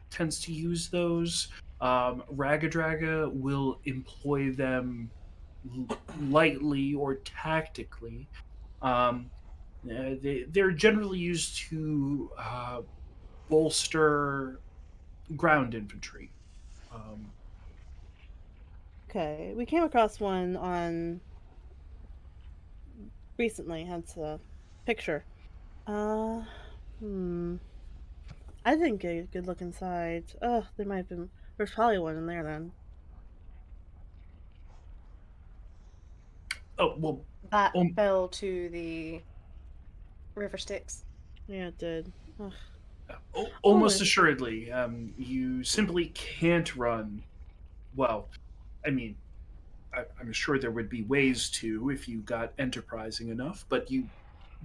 tends to use those. Ragadraga will employ them lightly or tactically. Um, they're generally used to bolster ground infantry. Um, Okay, we came across one on recently. Hence a picture. Uh, hmm. I didn't get a good look inside. Oh, there might have been. There's probably one in there then. oh well, That um, fell to the river Styx. Yeah, it did. Ugh. almost Olin. assuredly, you simply can't run. Well, I mean, I'm sure there would be ways to if you got enterprising enough, but you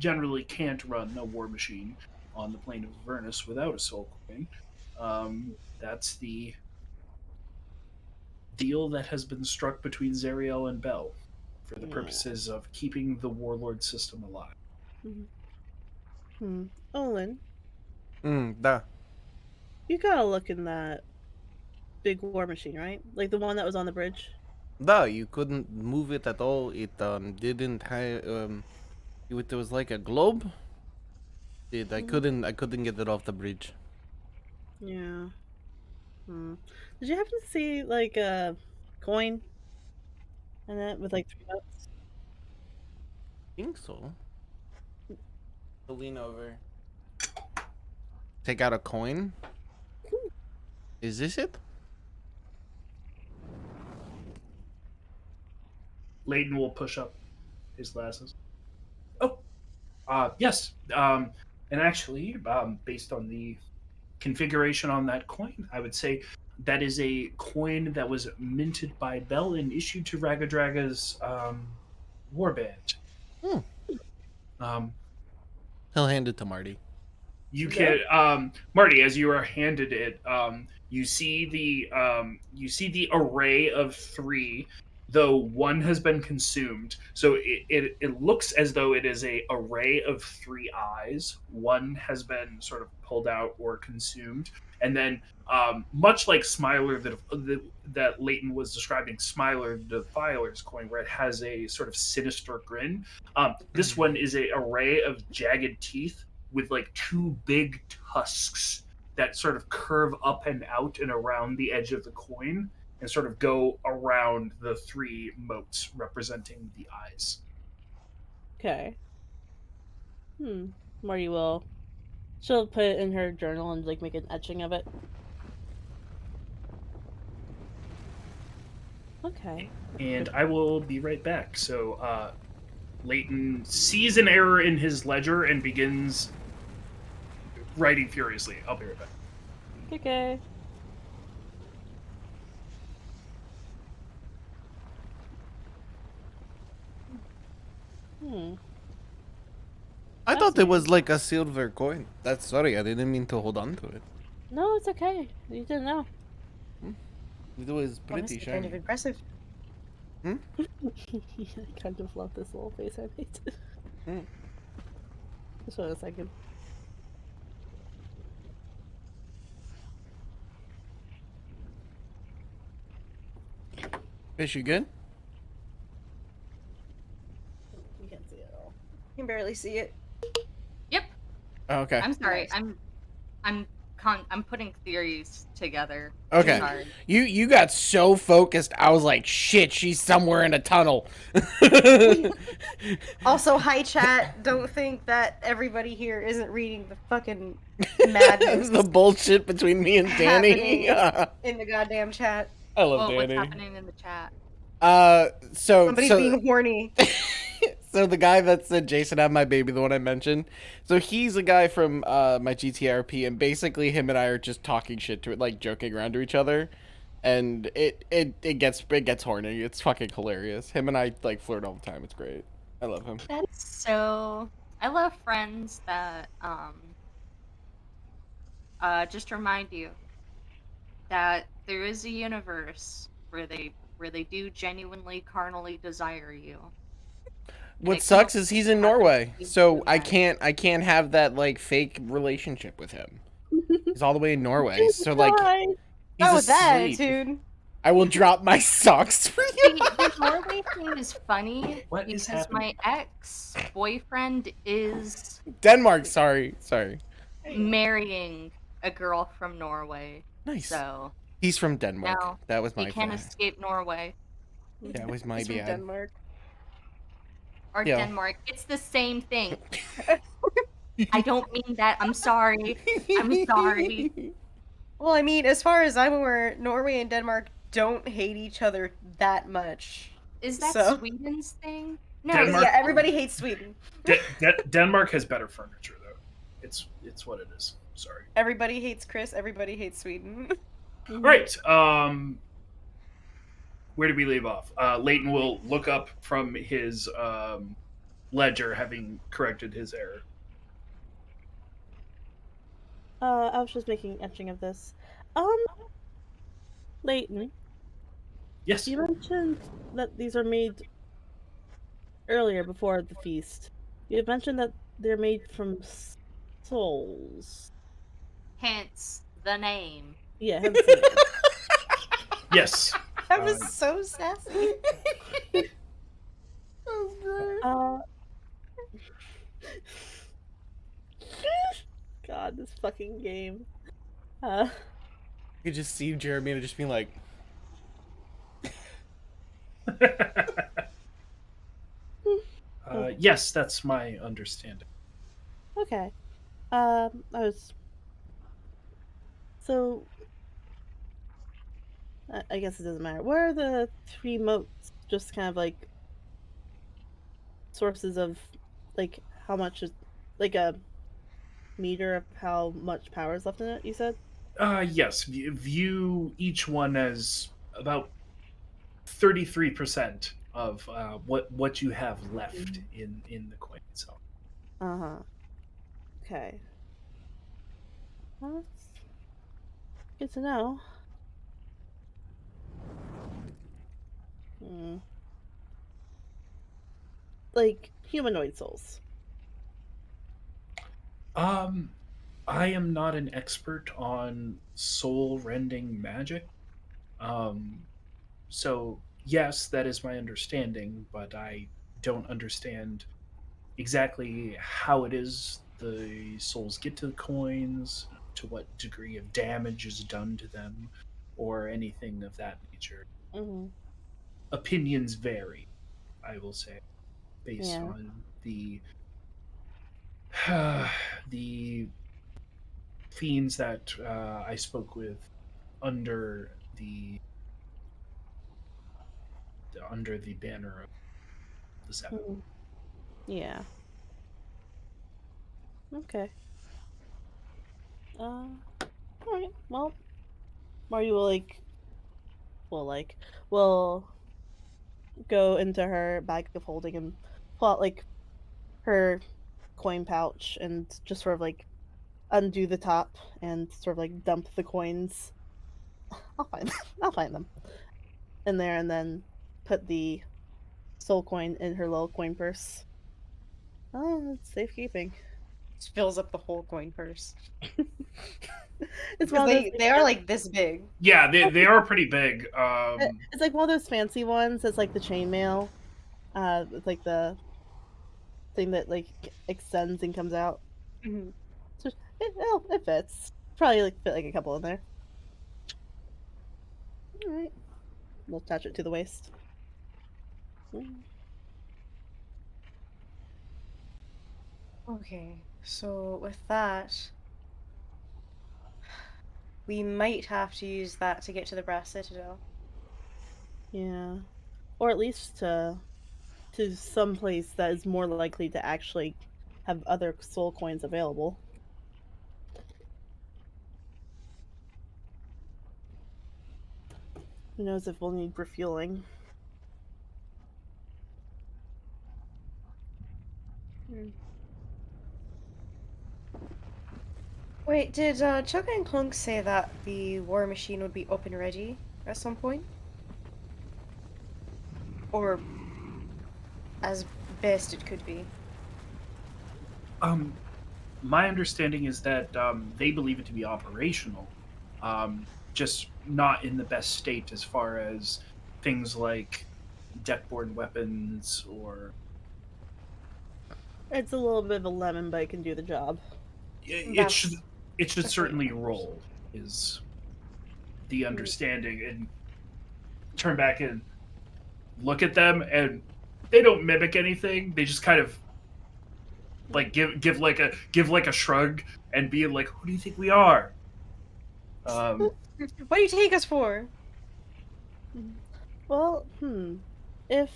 generally can't run a war machine on the plane of Avernus without a soul coin. That's the deal that has been struck between Zariel and Bell for the Yeah. purposes of keeping the warlord system alive. Mhm. Olin, Da. you gotta look in that big war machine, right? Like the one that was on the bridge. Da, you couldn't move it at all. It didn't have it was like a globe. Mhm. I couldn't get it off the bridge. Yeah. Hmm. Did you happen to see like a coin in it with like 3 dots? Think so. To lean over. Take out a coin. Is this it? Layton will push up his glasses. Oh, yes. And actually, based on the configuration on that coin, I would say that is a coin that was minted by Bell and issued to Ragadraga's warband. Hmm. Um, He'll hand it to Marty. You Yeah. can, Marty, as you are handed it, you see the array of three, though one has been consumed. So it looks as though it is a array of three eyes. One has been sort of pulled out or consumed, and then much like Smiler that Leighton was describing, Smiler the Defiler's coin, where it has a sort of sinister grin. This one is a array of jagged teeth with like two big tusks that sort of curve up and out and around the edge of the coin and sort of go around the three motes representing the eyes. Okay. Marty will. She'll put it in her journal and like make an etching of it. Okay. And I will be right back. So Leighton sees an error in his ledger and begins writing furiously. I'll be right back. Okay. I thought there was like a silver coin. That's sorry, I didn't mean to hold on to it. No, it's okay. You didn't know. It was pretty Honestly, shiny. kind of impressive. I kind of love this little face I made. Hmm. Just wait a second. Fish, you good? You can't see it at all. You can barely see it. Yep. Oh, okay. I'm sorry. Nice. I'm putting theories together. Okay. Sorry. You got so focused, I was like, shit, she's somewhere in a tunnel. Also, hi chat. Don't think that everybody here isn't reading the fucking madness The bullshit between me and Danny. happening in the goddamn chat. I love What's Danny. happening in the chat? Somebody's being horny. So the guy that said Jason had my baby, the one I mentioned, so he's a guy from my GTRP, and basically him and I are just talking shit to it, like joking around to each other, and it gets horny. It's fucking hilarious. Him and I like flirt all the time. It's great. I love him. That's so. I love friends that just remind you that there is a universe where they do genuinely carnally desire you. What it sucks can is he's in happen Norway, to so you, I man. can't have that like fake relationship with him. He's all the way in Norway, so like Hi. he's Not with that asleep. attitude. I will drop my socks for you. The Norway thing is funny What is because my ex-boyfriend is Denmark, sorry. marrying a girl from Norway. Nice. So He's from Denmark. now That was he my can't fault. escape Norway That was my He's from bad. Denmark. or Yeah. Denmark. It's the same thing. I don't mean that. I'm sorry. I'm sorry. Well, I mean, as far as I'm aware, Norway and Denmark don't hate each other that much. Is that So- Sweden's thing? No, Denmark- Yeah, everybody hates Sweden. Denmark has better furniture, though. It's what it is. Sorry. Everybody hates Chris. Everybody hates Sweden. All right. Where did we leave off? Leighton will look up from his ledger, having corrected his error. I was just making etching of this. Leighton, Yes. you mentioned that these are made earlier before the feast. You had mentioned that they're made from souls. hence the name. Yeah, hence the name. Yes. That was so sassy. God, this fucking game. You could just see Jeremy just being like, Yes, that's my understanding. Okay. I was. So. I guess it doesn't matter. What are the three motes? Just kind of like. Sources of. Like, how much is. Like a meter of how much power is left in it, you said? Yes. View each one as about 33% of what you have left in the coin itself. Uh huh. Okay. Well, that's good to know. Hmm. Like humanoid souls. Um, I am not an expert on soul rending magic. Um, so yes, that is my understanding, but I don't understand exactly how it is the souls get to the coins, to what degree of damage is done to them, or anything of that nature. Hmm. Opinions vary, I will say, based Yeah. on the the fiends that I spoke with under the banner of the seven. Mhm. Yeah. Okay. All right. Well, Marty will will go into her bag of holding and pull out like her coin pouch and just sort of like undo the top and sort of like dump the coins. I'll find I'll find them in there and then put the soul coin in her little coin purse. Oh, it's safekeeping. Just fills up the whole coin purse. It's one Because of those they are like this big. Yeah, they are pretty big. it's like one of those fancy ones that's like the chainmail. It's like the thing that like extends and comes out. Mhm. So it fits. Probably like fit like a couple in there. All right, we'll attach it to the waist. Mm. Okay, so with that, we might have to use that to get to the Brass Citadel. Yeah, or at least to some place that is more likely to actually have other soul coins available. Who knows if we'll need refueling? Hmm. Wait, did Chugga and Clunk say that the war machine would be up and ready at some point? Or as best it could be? um, my understanding is that they believe it to be operational, just not in the best state as far as things like deck-borne weapons or It's a little bit of a lemon, but it can do the job. it should That's it should that's what certainly matters. roll is the Mm. understanding, and turn back and look at them, and they don't mimic anything. They just kind of like give like a shrug and be like, "Who do you think we are?" Um, What do you take us for? Mm. Well, if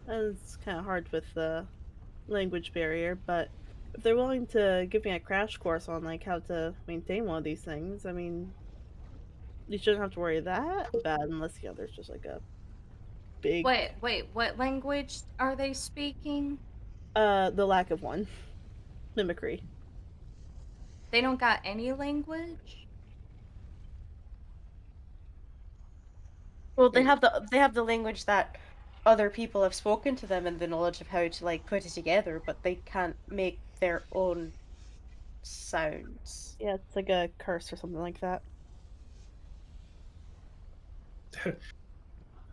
it's kind of hard with the language barrier, but if they're willing to give me a crash course on like how to maintain one of these things, I mean, you shouldn't have to worry that bad unless there's just like a big Wait, what language are they speaking? the lack of one mimicry. They don't got any language? Well, It, they have the language that other people have spoken to them and the knowledge of how to like put it together, but they can't make their own sounds. yeah, it's like a curse or something like that.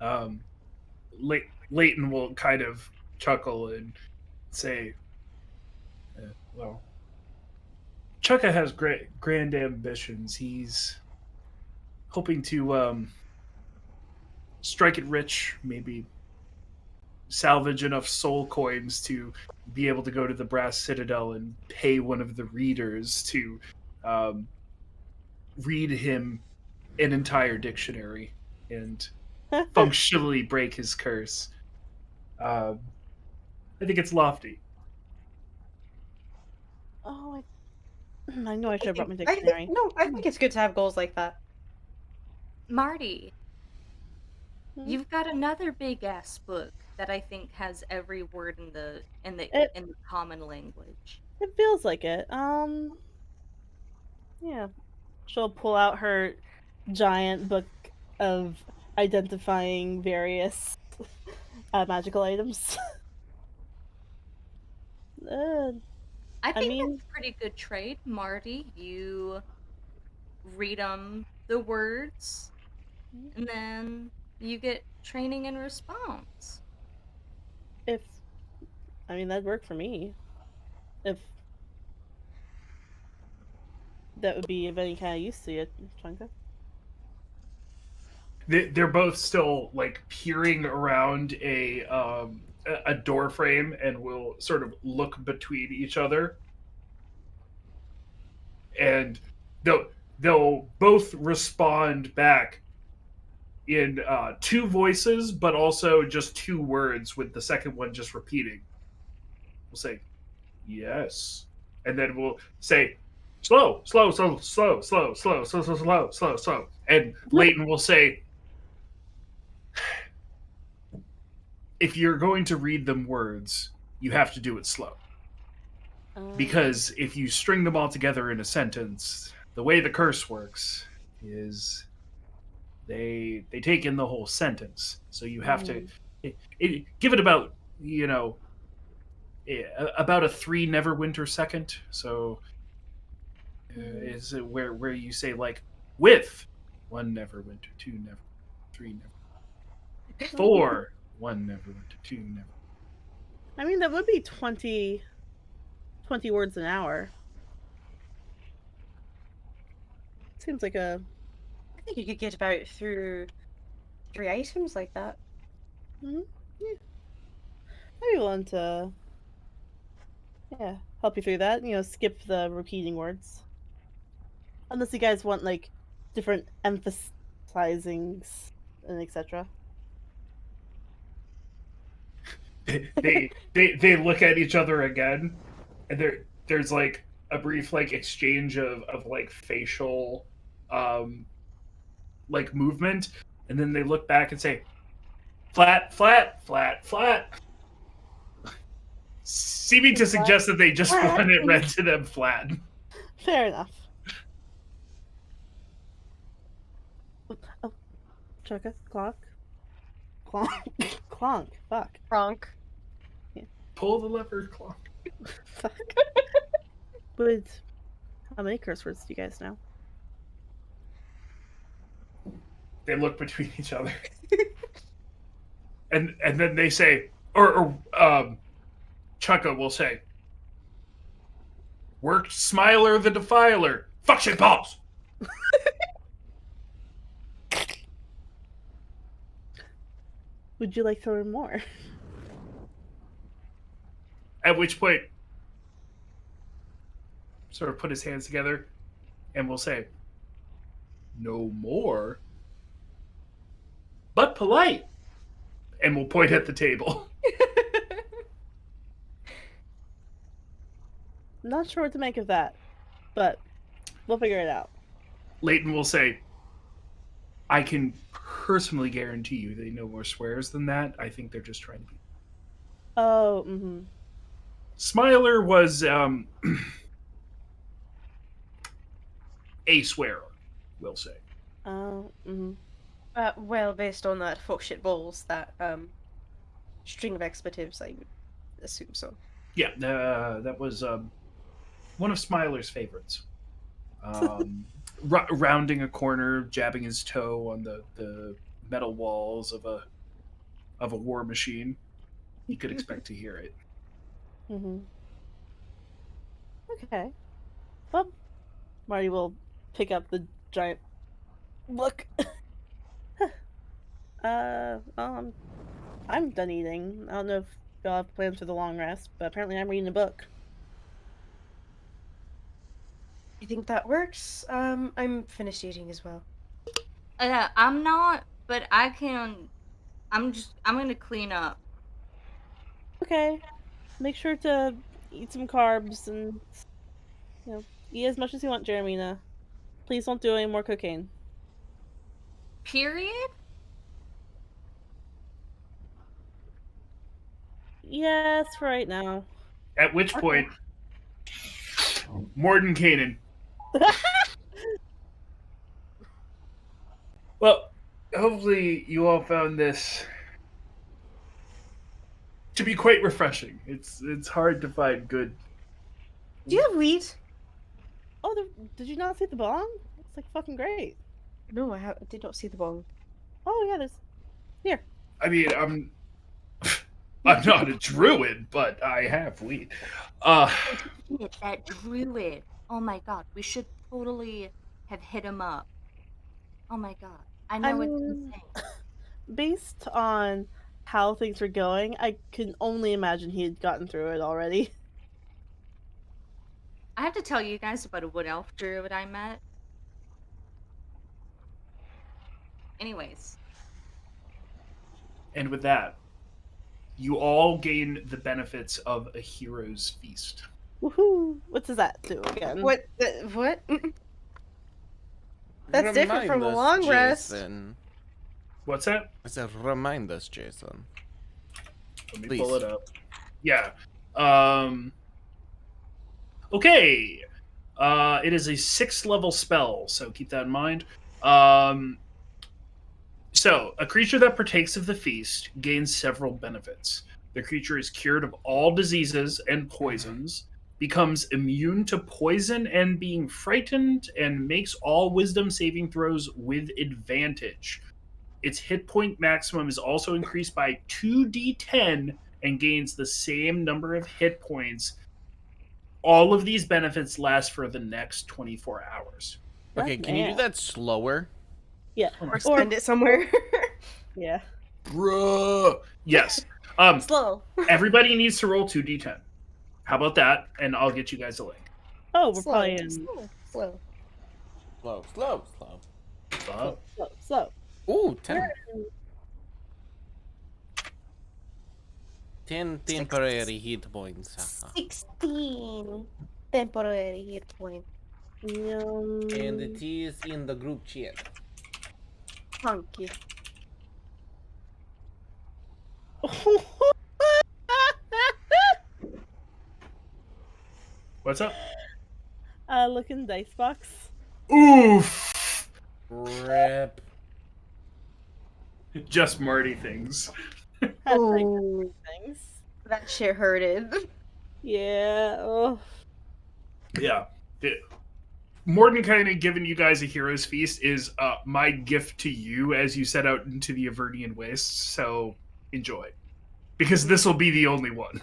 um, Leighton will kind of chuckle and say, "Well, Chukka has great grand ambitions. He's hoping to strike it rich, maybe salvage enough soul coins to be able to go to the Brass Citadel and pay one of the readers to um, read him an entire dictionary and functionally break his curse." Um, I think it's lofty. Oh, I know I should have brought my I think dictionary. no, I think it's good to have goals like that. Marty, Hmm. you've got another big ass book that I think has every word in the It in the common language. It feels like it. Yeah. She'll pull out her giant book of identifying various magical items. uh, I I think that's mean, a pretty good trade, Marty. You read them the words, and then you get training in response. if I mean that'd work for me. If that would be of any kind of use to you, Chanka. They're both still like peering around a door frame and will sort of look between each other, and they'll both respond back in two voices, but also just two words, with the second one just repeating. We'll say yes, and then we'll say slow, slow, slow, slow, slow, slow, slow, slow, slow, slow, slow, and Leighton will say, if you're going to read them words, you have to do it slow. Because if you string them all together in a sentence, the way the curse works is they take in the whole sentence. So you have to give it about, about a 3 Neverwinter second. So is it where you say like with 1 Neverwinter, 2 Never, 3 Never, 4 1 Neverwinter, 2 Never. I mean, that would be 20 words an hour. Seems like a. I think you could get about through 3 items like that. Yeah, I'd be willing to, yeah, help you through that. Skip the repeating words. Unless you guys want, like, different emphasizings and etc. They look at each other again, and there's like a brief like exchange of like facial um like movement, and then they look back and say flat, flat, flat, flat, seeming to suggest that they just want it read to them flat. Fair enough. Oh, Chugga, clock. Clonk. Clonk. Fuck. Kronk. Pull the lever, clock. Fuck. But how many curse words do you guys know? They look between each other, and then they say, or Chukka will say, "Worked Smiler the Defiler, fuck shit balls." Would you like to learn more? At which point, sort of put his hands together, and will say, "No more, but polite," and will point at the table. Not sure what to make of that, but we'll figure it out. Leighton will say, "I can personally guarantee you they know more swears than that. I think they're just trying to be." Oh, mm-hmm. Smiler was a swearer, we'll say. Oh, mm-hmm. Well, based on that fuck shit balls, that string of expletives, I would assume so. Yeah, that was one of Smiler's favorites. Rounding a corner, jabbing his toe on the metal walls of a war machine. You could expect to hear it. Mm-hmm. Okay. Well, Marty will pick up the giant book. I'm done eating. I don't know if y'all have plans for the long rest, but apparently I'm reading a book. You think that works? I'm finished eating as well. I'm not, but I can. I'm gonna clean up. Okay. Make sure to eat some carbs and, eat as much as you want, Jeremina. Please don't do any more cocaine. Period. Yes, for right now. At which point, Mordenkainen. Well, hopefully you all found this to be quite refreshing. It's hard to find good. Do you have weed? Oh, did you not see the bong? It's like fucking great. No, I did not see the bong. Oh yeah, there's here. I mean, I'm not a druid, but I have weed. Uh, Shit, that druid. Oh my god, we should totally have hit him up. Oh my god. I I know it's mean, insane. based on how things were going, I can only imagine he had gotten through it already. I have to tell you guys about a wood elf druid I met. Anyways, and with that, you all gain the benefits of a hero's feast. Woohoo! What does that do again? What? What? That's different from a Remind us, long rest. Jason. What's that? I said, remind us, Jason. Let me Please. pull it up. Yeah. Okay. It is a 6th level spell, so keep that in mind. So, a creature that partakes of the feast gains several benefits. The creature is cured of all diseases and poisons, becomes immune to poison and being frightened, and makes all wisdom saving throws with advantage. Its hit point maximum is also increased by 2d10 and gains the same number of hit points. All of these benefits last for the next 24 hours. Okay, God can you do damn. that slower? Yeah. Or spend it somewhere. Yeah. Bruh. Yes. Slow. Everybody needs to roll 2d10. How about that? And I'll get you guys a link. Oh, we're Slow. probably in Slow. Slow. Slow, slow, slow. slow. Ooh, 10. 10 temporary hit points. 16 temporary hit point. And it is in the group chat. Funky. What's up? Look in the dice box. Oof. Rip. Just Marty things. Hashtag things. That shit hurted. Yeah. Oh. Yeah. Mordenkainen giving you guys a hero's feast is my gift to you as you set out into the Avernian wastes. So enjoy, because this will be the only one.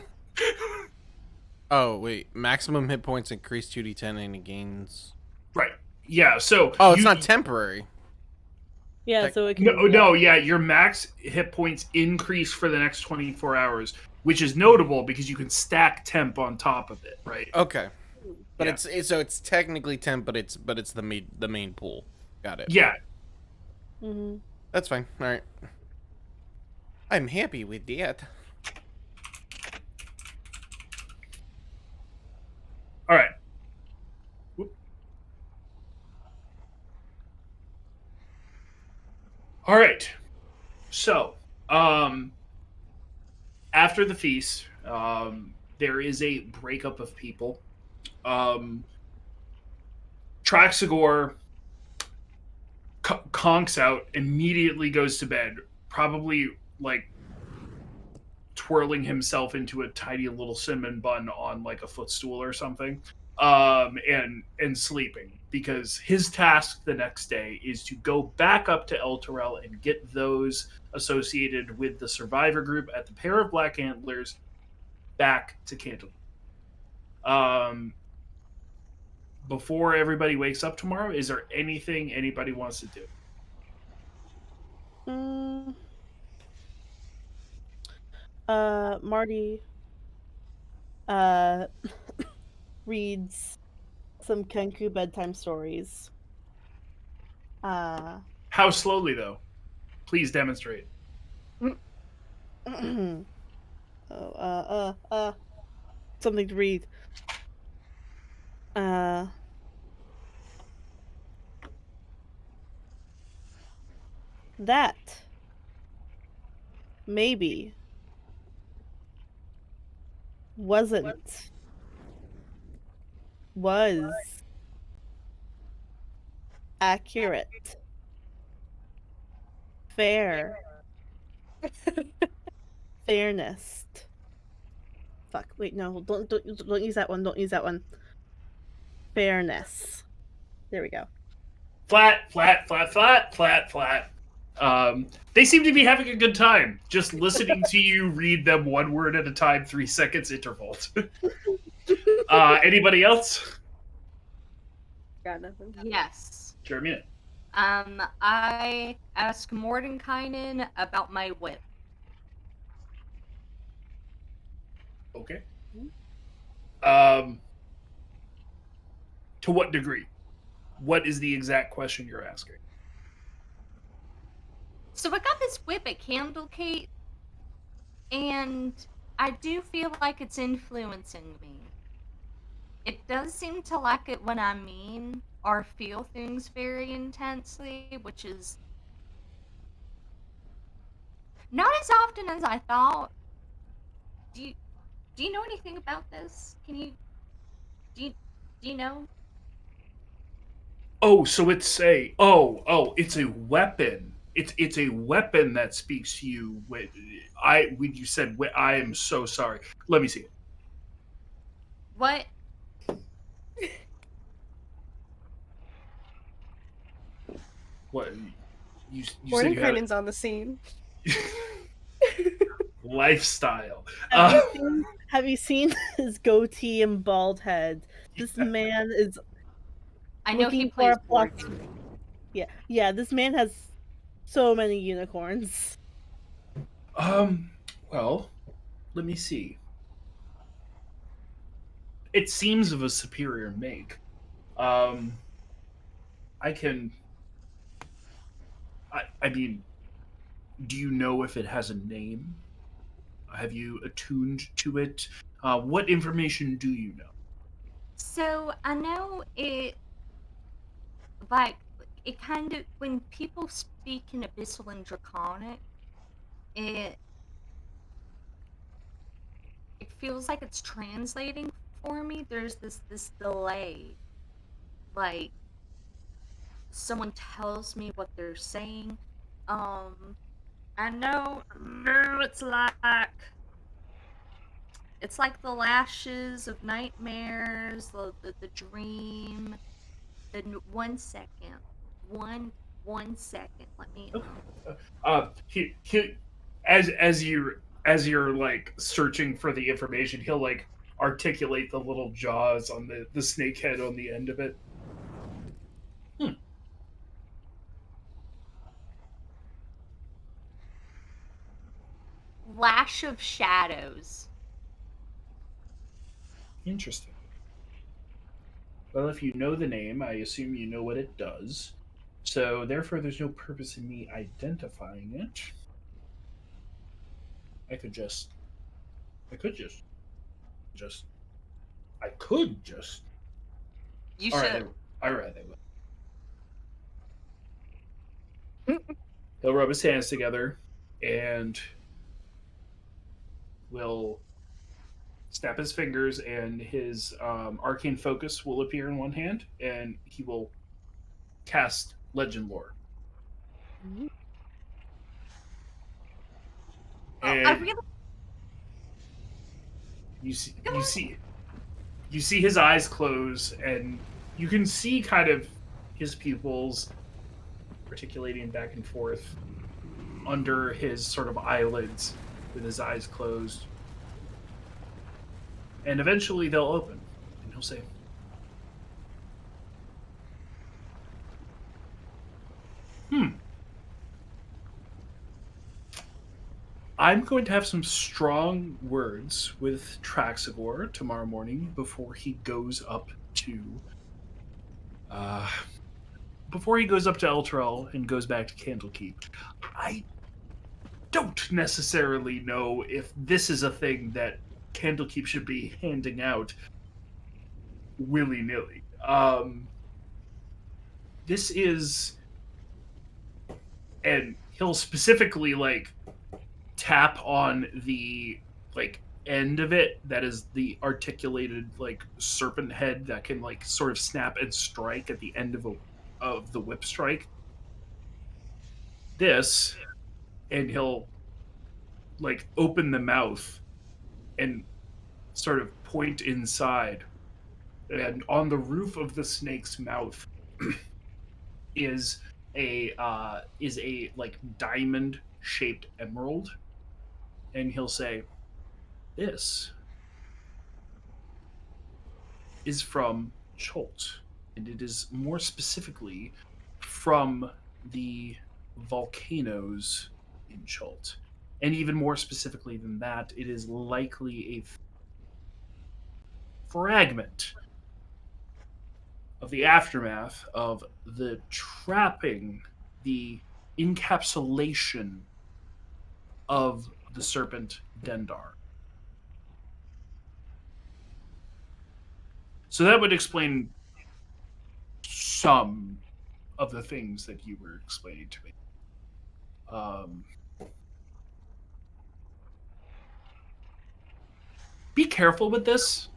Oh, wait. Maximum hit points increase 2d10 and it gains... Right. Yeah. So. Oh, it's not temporary. Yeah, so it can. No. Yeah. Your max hit points increase for the next 24 hours, which is notable because you can stack temp on top of it. Right. Okay. But Yeah. it's technically temp, but it's the main pool. Got it. Yeah. Mm-hmm. That's fine. All right. I'm happy with that. All right. Whoop. All right. So, after the feast, there is a breakup of people. Traxagor conks out, immediately goes to bed, probably like twirling himself into a tiny little cinnamon bun on like a footstool or something, and sleeping, because his task the next day is to go back up to El Terrell and get those associated with the survivor group at the Pair of Black Antlers back to Cantaloupe. Before everybody wakes up tomorrow, is there anything anybody wants to do? Marty reads some Kenku bedtime stories. How slowly, though? Please demonstrate. Something to read. That maybe wasn't was accurate, fair, fairness. Fuck. Wait, no. Don't use that one. Don't use that one. Fairness. There we go. Flat, flat, flat, flat, flat, flat. They seem to be having a good time just listening to you read them one word at a time, 3 seconds intervals. Anybody else? Got nothing. Yes. Jeremy? I ask Mordenkainen about my whip. Okay. To what degree? What is the exact question you're asking? So I got this whip at Candlecape, and I do feel like it's influencing me. It does seem to like it when I'm mean or feel things very intensely, which is not as often as I thought. Do you know anything about this? Do you do you know? Oh, so it's it's a weapon. It's a weapon that speaks to you. When you said I am so sorry. Let me see it. What? What you said you had Mordenkainen's on the scene. lifestyle. Have you seen his goatee and bald head? This man is I know he looking for plays a plus. board games. Yeah. This man has so many unicorns. Well, let me see. It seems of a superior make. Um, I can. I mean, do you know if it has a name? Have you attuned to it? What information do you know? So I know it like it kind of when people speak in Abyssal and Draconic, it it feels like it's translating for me. There's this delay. Like someone tells me what they're saying. Um I know it's like the lashes of nightmares, the dream. Then 1 second. One second. Let me He as you're like searching for the information, he'll like articulate the little jaws on the snake head on the end of it. Lash of Shadows. Interesting. Well, if you know the name, I assume you know what it does. So therefore, there's no purpose in me identifying it. I could just, I could just, I could just. You All should. right, all right, I will. He'll rub his hands together, and will snap his fingers, and his arcane focus will appear in one hand, and he will cast Legend Lore. I And really you see, go you on. see, you see his eyes close, and you can see kind of his pupils articulating back and forth under his sort of eyelids with his eyes closed. And eventually they'll open, and he'll say, I'm going to have some strong words with Traxagor tomorrow morning uh, before he goes up to Eltrell and goes back to Candlekeep. I don't necessarily know if this is a thing that Candlekeep should be handing out willy-nilly. This is, and he'll specifically like tap on the like end of it that is the articulated like serpent head that can like sort of snap and strike at the end of the whip strike. This, and he'll like open the mouth and sort of point inside, and on the roof of the snake's mouth is a like diamond shaped emerald, and he'll say, "This is from Cholt, and it is more specifically from the volcanoes in Cholt. And even more specifically than that, it is likely a fragment of the aftermath of the trapping, the encapsulation of the serpent Dendar." So that would explain some of the things that you were explaining to me. Um, be careful with this,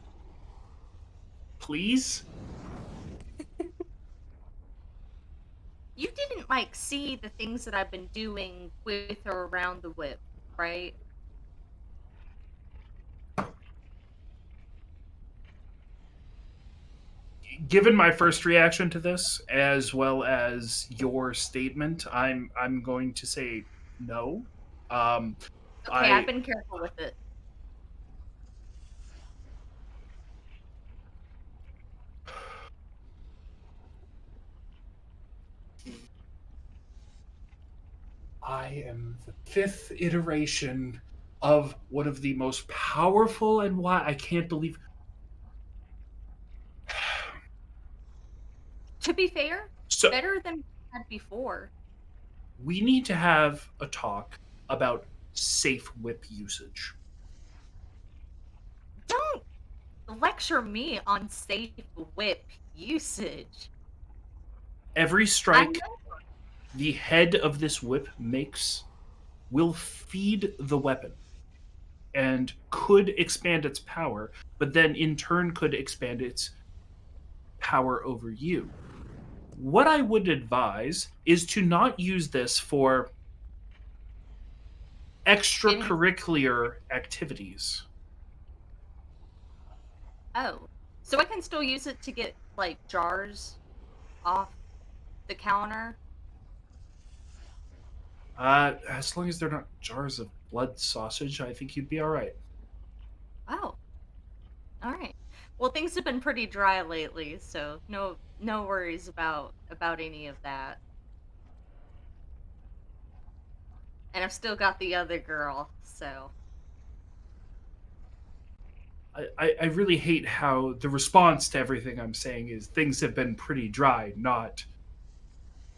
please. You didn't like see the things that I've been doing with or around the whip, right? Given my first reaction to this, as well as your statement, I'm going to say no. Um, Okay, I've I been careful with it. I am the fifth iteration of one of the most powerful, and why I can't believe. To be fair, So better than we had before. we need to have a talk about safe whip usage. Don't lecture me on safe whip usage. Every I strike know. the head of this whip makes will feed the weapon and could expand its power, but then in turn could expand its power over you. What I would advise is to not use this for In extracurricular activities. oh, so I can still use it to get like jars off the counter. As long as they're not jars of blood sausage, I think you'd be all right. Oh, all right. Well, things have been pretty dry lately, so no worries about any of that. And I've still got the other girl, so I really hate how the response to everything I'm saying is things have been pretty dry, not.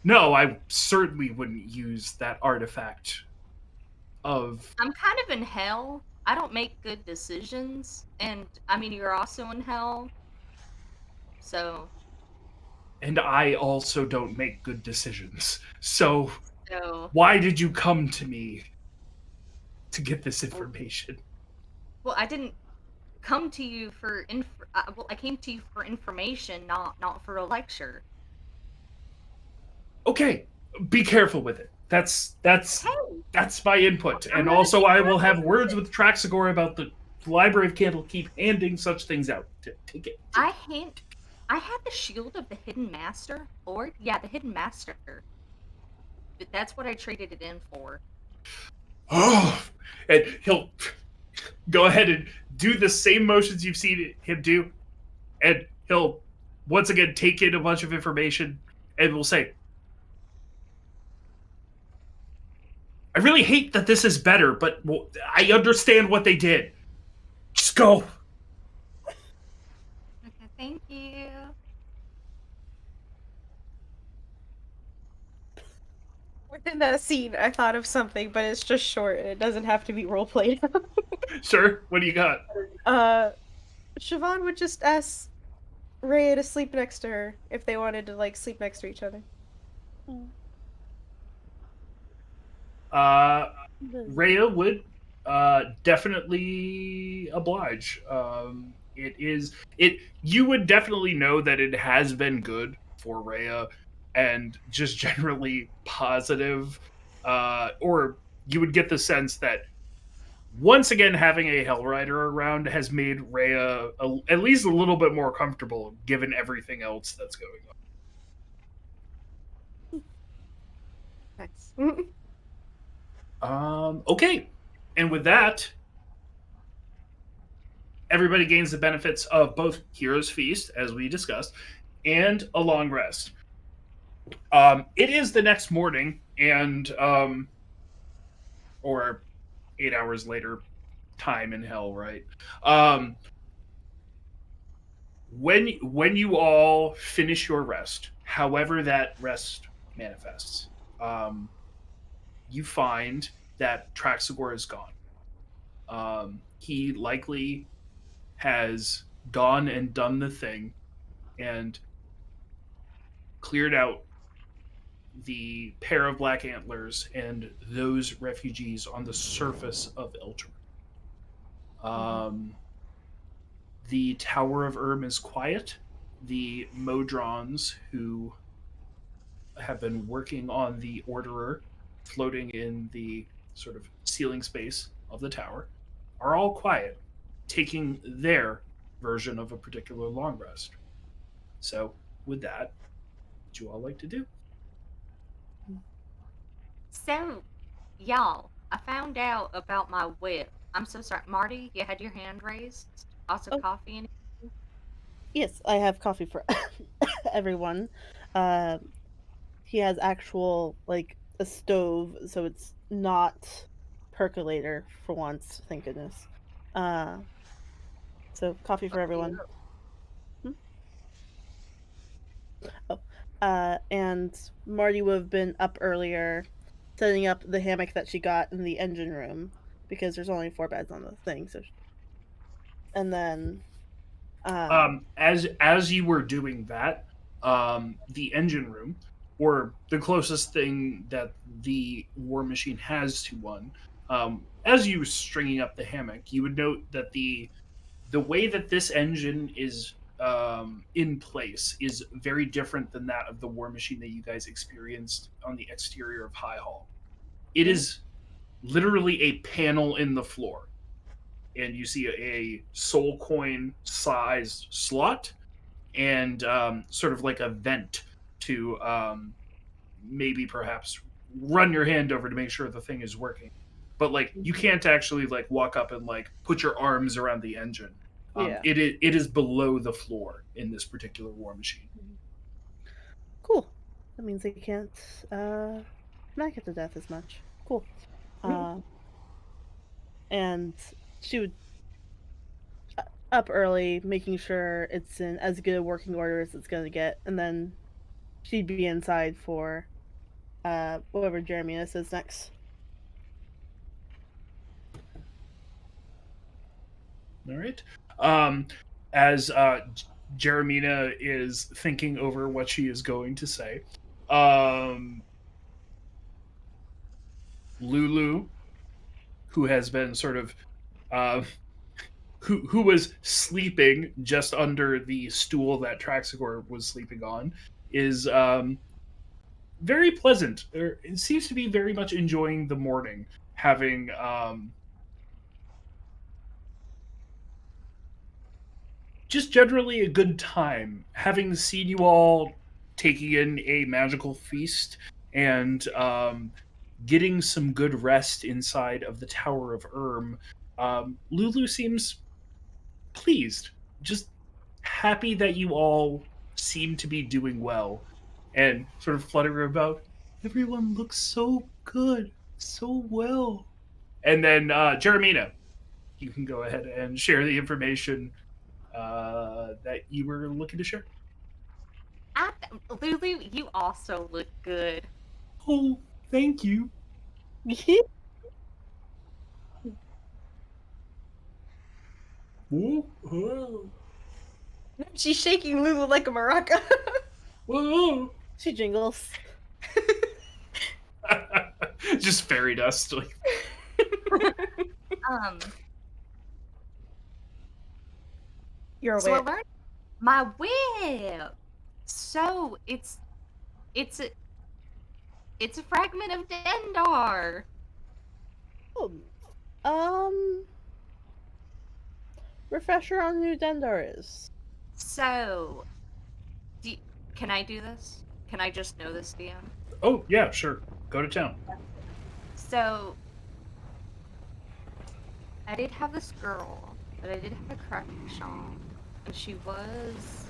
No, I certainly wouldn't use that artifact of. I'm kind of in hell. I don't make good decisions, and I mean you're also in hell, so And I also don't make good decisions. So so why did you come to me to get this well, information? well I didn't come to you for well I came to you for information, not for a lecture. Okay, be careful with it. Hey, That's my input, I'm and gonna also be I will careful have with words it. with Traxagore about the Library of Candlekeep handing such things out. Take it. I hint. I had the shield of the hidden master, or yeah, the hidden master. But that's what I traded it in for. Oh, and he'll go ahead and do the same motions you've seen him do, and he'll once again take in a bunch of information, and will say, "I really hate that this is better, but I understand what they did. Just go." Okay, thank you. Within that scene, I thought of something, but it's just short and it doesn't have to be role played. Sure. What do you got? uh, Siobhan would just ask Rhea to sleep next to her if they wanted to like sleep next to each other. Mm. Uh, The- Rhea would Definitely oblige. It is it. You would definitely know that it has been good for Rhea, and just generally positive. Or you would get the sense that once again having a Hellrider around has made Rhea at least a little bit more comfortable, given everything else that's going Nice. on. Okay, and with that, everybody gains the benefits of both Hero's Feast, as we discussed, and a long rest. It is the next morning, and or 8 hours later, time in hell, right? Um, when you all finish your rest, however that rest manifests, you find that Traxagor is gone. He likely has gone and done the thing and cleared out the pair of black antlers and those refugees on the surface of Elter. Um, the Tower of Erm is quiet. The Modrons, who have been working on the Orderer floating in the sort of ceiling space of the tower, are all quiet, taking their version of a particular long rest. So, with that, what you all like to do? So, y'all, I found out about my whip. I'm so sorry. Marty, you had your hand raised. Also, Oh, coffee and yes, I have coffee for everyone. Uh, he has actual like a stove, so it's not percolator for once. Thank goodness. Uh, so coffee for everyone. Hmm? Oh, and Marty would have been up earlier, setting up the hammock that she got in the engine room because there's only 4 beds on the thing. So, and then, uh, As you were doing that, the engine room, or the closest thing that the war machine has to one, as you were stringing up the hammock, you would note that the way that this engine is in place is very different than that of the war machine that you guys experienced on the exterior of High Hall. It mm, is literally a panel in the floor, and you see a soul coin sized slot and sort of like a vent to maybe perhaps run your hand over to make sure the thing is working. But like you can't actually like walk up and like put your arms around the engine. yeah, It is below the floor in this particular war machine. cool. That means they can't not get to death as much. Cool. Yeah. Uh, and she would up early, making sure it's in as good a working order as it's gonna get, and then she'd be inside for whatever Jeremiah says next. All right. As Jeremina is thinking over what she is going to say, um, Lulu, who has been sort of uh, who was sleeping just under the stool that Traxagor was sleeping on, is very pleasant. It seems to be very much enjoying the morning, having just generally a good time, having seen you all taking in a magical feast and getting some good rest inside of the Tower of Erm. Lulu seems pleased, just happy that you all seem to be doing well, and sort of fluttering about. Everyone looks so good, so well. And then Jeremina, you can go ahead and share the information that you were looking to share. I, Lulu, you also look good. Oh, thank you. Whoa, whoa, She's shaking Lulu like a maraca. whoa. She jingles. Just fairy dust. Like, Um, Your so I whip. learned my whip. So it's a it's a fragment of Dendar. Oh, um, refresher on who Dendar is. So, do y- can I do this? Can I just know this, DM? Oh, yeah, sure. Go to town. So, I did have this girl that I did have a crush on, and she was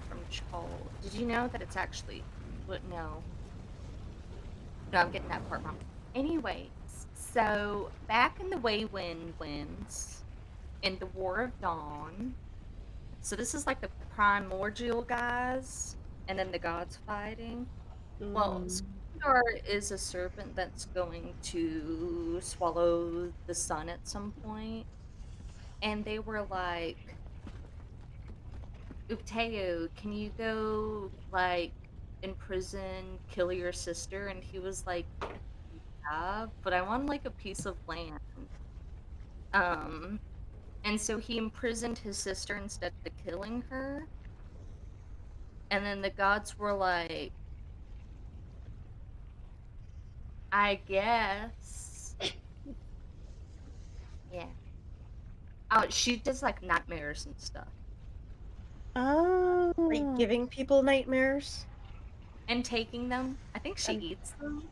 from Chol. Did you know that it's actually? What? No, no, I'm getting that part wrong. Anyways, so back in the Waywin winds in the War of Dawn. So this is like the primordial guys, and then the gods fighting. Well, Mm, Skandar is a serpent that's going to swallow the sun at some point, and they were like, "Upteo, can you go like in prison, kill your sister?" And he was like, "Yeah, but I want like a piece of land." Um, and so he imprisoned his sister instead of killing her. And then the gods were like, "I guess." Yeah. Oh, she does like nightmares and stuff. Like oh, giving people nightmares. And taking them. I think she And eats them.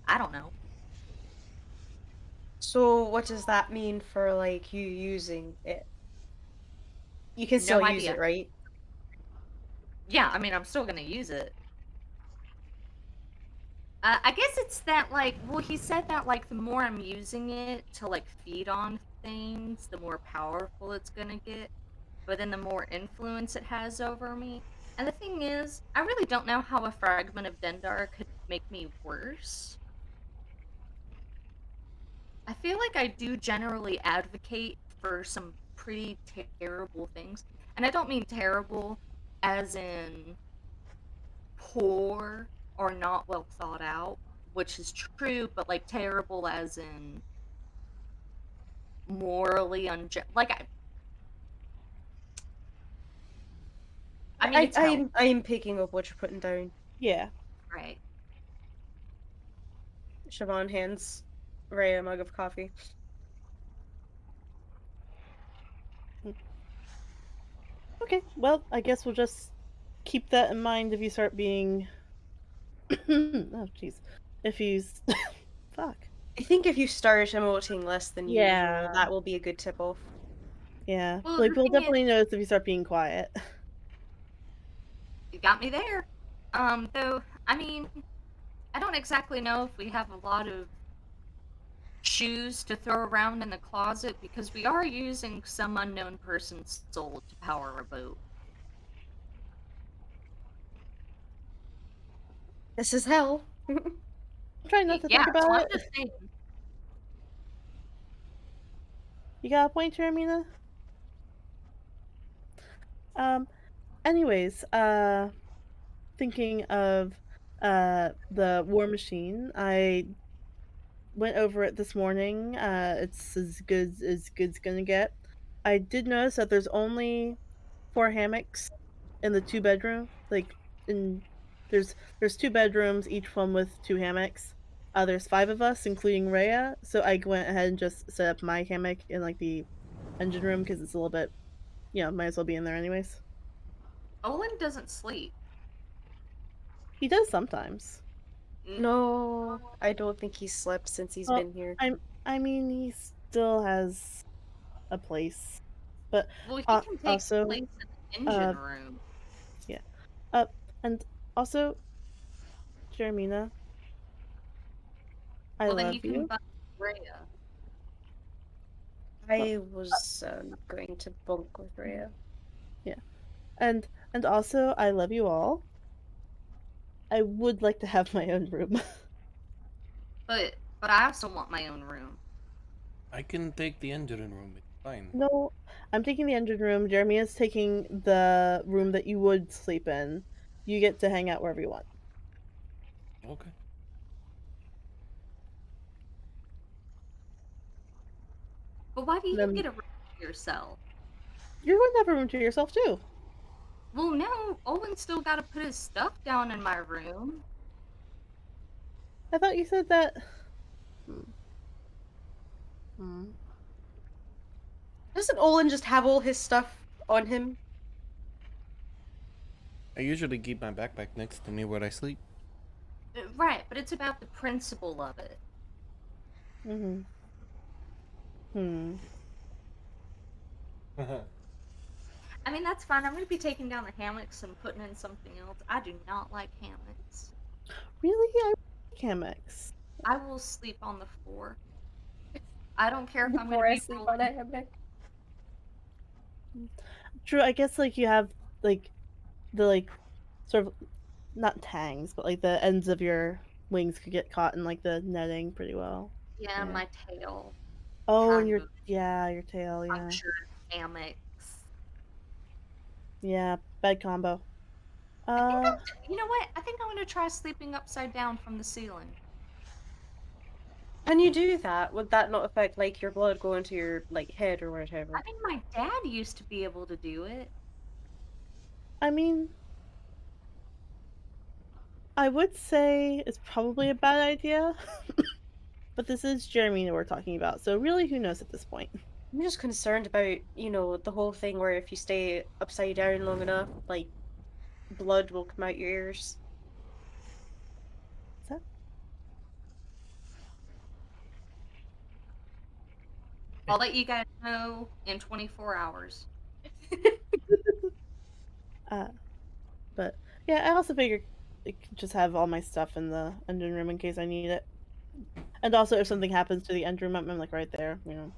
I don't know. so what does that mean for like you using it? You can No still use idea. it, right? Yeah, I mean, I'm still gonna use it. I guess it's that like, well, he said that like the more I'm using it to like feed on things, the more powerful it's gonna get. But then the more influence it has over me. And the thing is, I really don't know how a fragment of Dendar could make me worse. I feel like I do generally advocate for some pretty terrible things. And I don't mean terrible as in poor or not well thought out, which is true, but like terrible as in morally unjust. Like, I mean, I it's hell, I'm I'm picking up what you're putting down. yeah. right? Siobhan hands Ray a mug of coffee. Mm, okay, well, I guess we'll just keep that in mind if you start being. Oh, jeez. If you. Fuck. I think if you start emoting less than usual, Yeah, that will be a good tip off. yeah. Well, Like, the we'll thing is, definitely notice if you start being quiet. you got me there. Though, I mean, I don't exactly know if we have a lot of shoes to throw around in the closet because we are using some unknown person's soul to power a boat. This is hell. I'm trying not to Yeah, think so about I'm it. just saying. You got a point, Jeremina? Um, anyways, thinking of the War Machine, I went over it this morning. It's as good's gonna get. I did notice that there's only 4 hammocks in the 2 bedroom. Like in there's 2 bedrooms, each one with 2 hammocks. There's 5 of us, including Rhea. So I went ahead and just set up my hammock in like the engine room because it's a little bit, might as well be in there anyways. Olin doesn't sleep. He does sometimes. N- No, I don't think he's slept since he's Well, been here. I mean, he still has a place, but Well, he can take also, place in the engine uh, room. yeah, and also, Jeremina, I Well, then you love can you. buy Rhea. Uh, I was going to bunk with Rhea. yeah, and also, I love you all. I would like to have my own room. But I also want my own room. I can take the engine room. It's fine. No, I'm taking the engine room. Jeremia's taking the room that you would sleep in. You get to hang out wherever you want. Okay. But why do you Then get a room to yourself? you're going to have a room to yourself too. Well, no, Owen still gotta put his stuff down in my room. I thought you said that. Hmm. Hmm. Doesn't Olin just have all his stuff on him? I usually keep my backpack next to me when I sleep. Right, but it's about the principle of it. Mm-hmm. Hmm. I mean, that's fine. I'm gonna be taking down the hammocks and putting in something else. I do not like hammocks. Really? I like hammocks. I will sleep on the floor. I don't care if I'm gonna Before I be sleep rolling. on a hammock. True. I guess like you have like the like sort of not tangs, but like the ends of your wings could get caught in like the netting pretty well. Yeah, Yeah. my tail Oh, and kind your of your tail. Yeah. punctured hammocks. Yeah. Bad combo. I think Uh, you know what? I think I'm gonna try sleeping upside down from the ceiling. Can you do that? Would that not affect like your blood going to your like head or I whatever? mean, my dad used to be able to do it. I mean, I would say it's probably a bad idea, but this is Jeremy that we're talking about, so really, who knows at this point? I'm just concerned about, the whole thing where if you stay upside down long enough, like blood will come out your ears. Is that I'll let you guys know in 24 hours. uh? But yeah, I also figured I could just have all my stuff in the engine room in case I need it, and also if something happens to the engine room, I'm like right there, you know.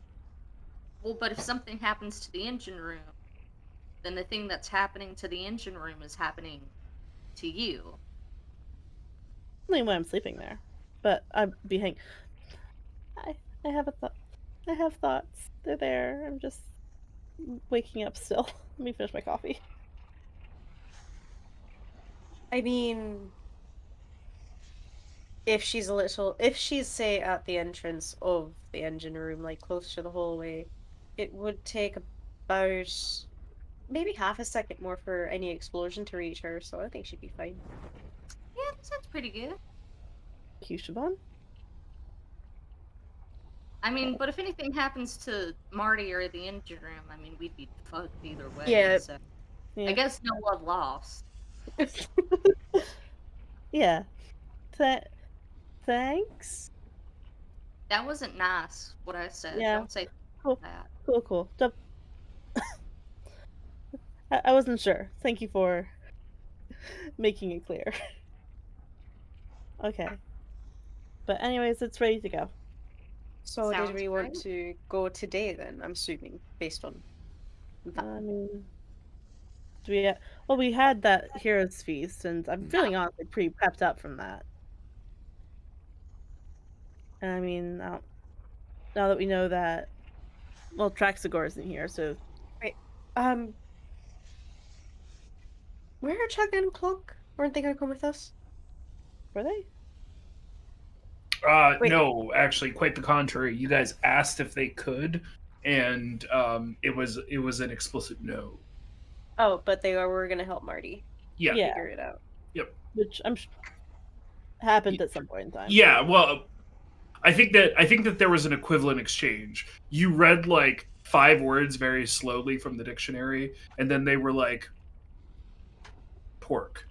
Well, but if something happens to the engine room, then the thing that's happening to the engine room is happening to you. Only when I'm sleeping there, but I'd be hang. I I have a thought. I have thoughts. They're there. I'm just waking up still. Let me finish my coffee. I mean, if she's say at the entrance of the engine room, like close to the hallway, it would take about maybe half a second more for any explosion to reach her, so I think she'd be fine. Yeah, that sounds pretty good. Q Siobhan? I mean, but if anything happens to Marty or the engine room, I mean, we'd be fucked either way, Yeah. so I Yeah. guess no love lost. Yeah. Th- thanks. That wasn't nice, what I said. Yeah. Don't say Cool. that. Cool. Cool. I wasn't sure. Thank you for making it clear. Okay. But anyways, it's ready to go. So did Sounds we want great. to go today then? I'm assuming based on that. I mean, do we? Well, we had that heroes feast, and I'm Yeah. feeling honestly pretty pepped up from that. And I mean, now that we know that, well, Traxagor isn't here, so Wait, um, where are Chug and Cloak? Weren't they gonna come with us? were they? Wait, No, actually, quite the contrary. You guys asked if they could, and it was an explicit no. oh, but they were gonna help Marty Yeah, Yeah, figure it out. yep. which happened Y- at some point in time. Yeah, well, I think that there was an equivalent exchange. You read like 5 words very slowly from the dictionary, and then they were like pork,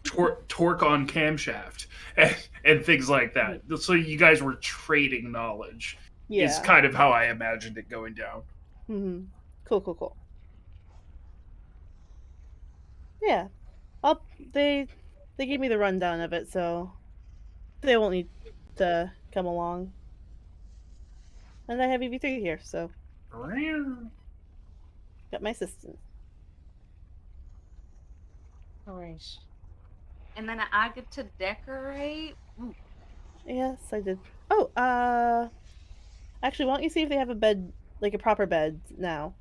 torque on camshaft, and things like that. So you guys were trading knowledge. Is Yeah. kind of how I imagined it going down. Mm-hmm. Cool. Cool. Cool. Yeah. I'll, they gave me the rundown of it, so they won't need to come along. And I have EV3 here, so got my assistant. All right. And then I get to decorate. Ooh, Yes, I did. Oh, actually, why don't you see if they have a bed, like a proper bed now,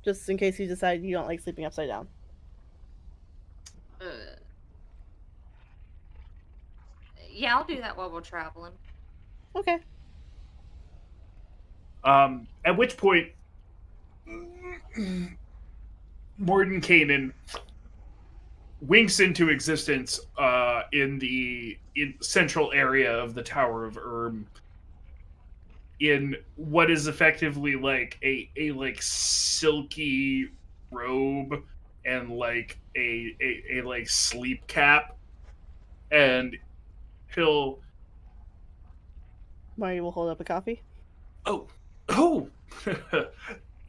just in case you decide you don't like sleeping upside down. uh, yeah, I'll do that while we're traveling. Okay. At which point, Mordenkainen winks into existence in the central area of the Tower of in what is effectively like a like silky robe and like a like sleep cap, and he'll Marty will hold up a coffee. oh oh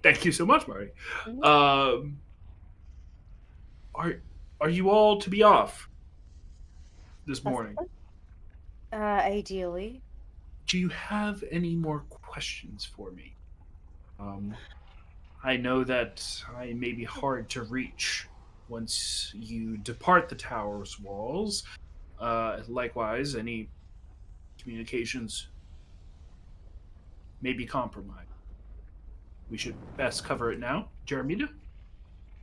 thank you so much, Marty. Mhm. Um, are are you all to be off this That's morning? fine. Ideally. Do you have any more questions for me? Um, I know that I may be hard to reach once you depart the tower's walls. Likewise, any communications may be compromised. We should best cover it now. Jeremita?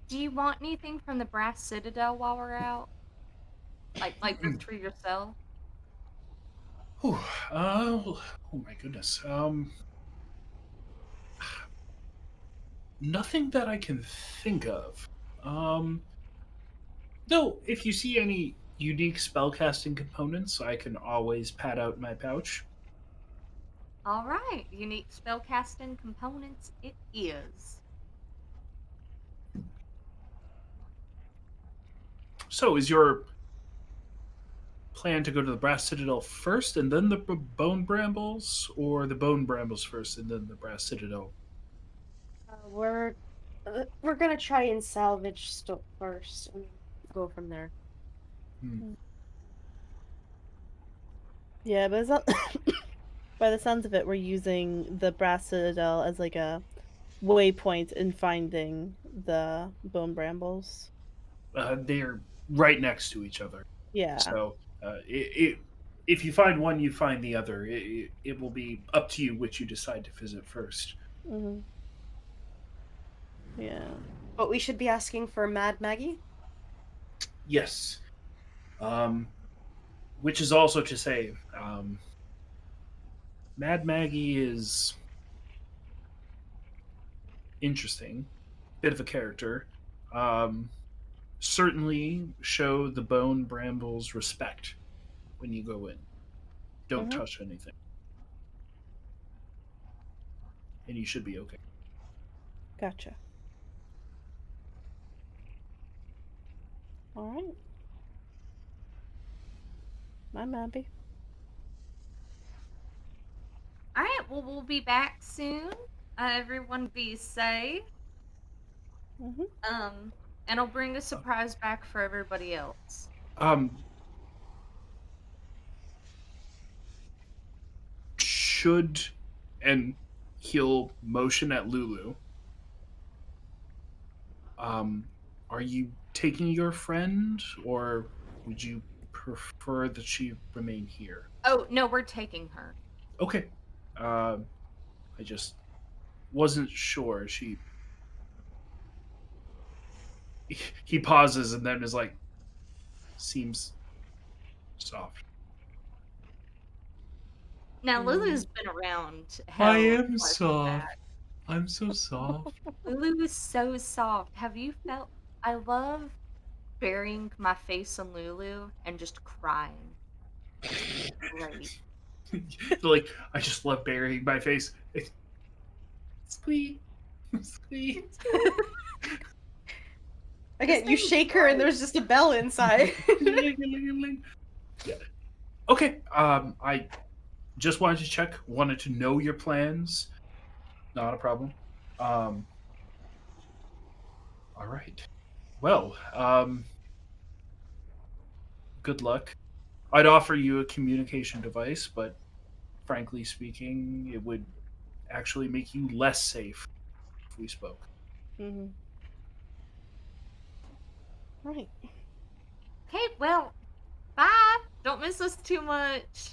Do you want anything from the Brass Citadel while we're out? Like just for yourself? Whew, oh my goodness. Nothing that I can think of. Um, Though, if you see any unique spellcasting components, I can always pad out my pouch. All right, unique spellcasting components it is. So, is your plan to go to the Brass Citadel first and then the Bone Brambles, or the Bone Brambles first and then the Brass Citadel? We're gonna try and salvage stuff first and go from there. Hmm. Yeah, but it's not. By the sounds of it, we're using the Brass Citadel as like a waypoint in finding the bone brambles. They're right next to each other. Yeah. So, if you find one, you find the other. It will be up to you which you decide to visit first. Hmm. Yeah. But we should be asking for Mad Maggie? Yes. Which is also to say, Mad Maggie is interesting, bit of a character. Um, Certainly show the Bone Brambles respect when you go in. Don't Mhm. touch anything, and you should be okay. Gotcha. All right. I'm happy. All right, well, we'll be back soon. Everyone be safe. Hmm. And I'll bring a surprise back for everybody else. Um, should and he'll motion at Lulu. Um, are you taking your friend, or would you prefer that she remain here? Oh, no, we're taking her. Okay. Um, I just wasn't sure. He pauses and then is like, seems soft. Now, Mm. Lulu's been around I hell am quite a bit. soft. I'm so soft. Lulu is so soft. Have you felt? I love burying my face in Lulu and just crying. It's great. Like, I just love burying my face. Squeak. Squeak. Again, you thing is shake her and great. there's just a bell inside. Yeah. Okay. I just wanted to check. Wanted to know your plans. Not a problem. Um. All right. Well. Good luck. I'd offer you a communication device, but frankly speaking, it would actually make you less safe if we spoke. Hmm. Right. Okay, well, bye. Don't miss us too much.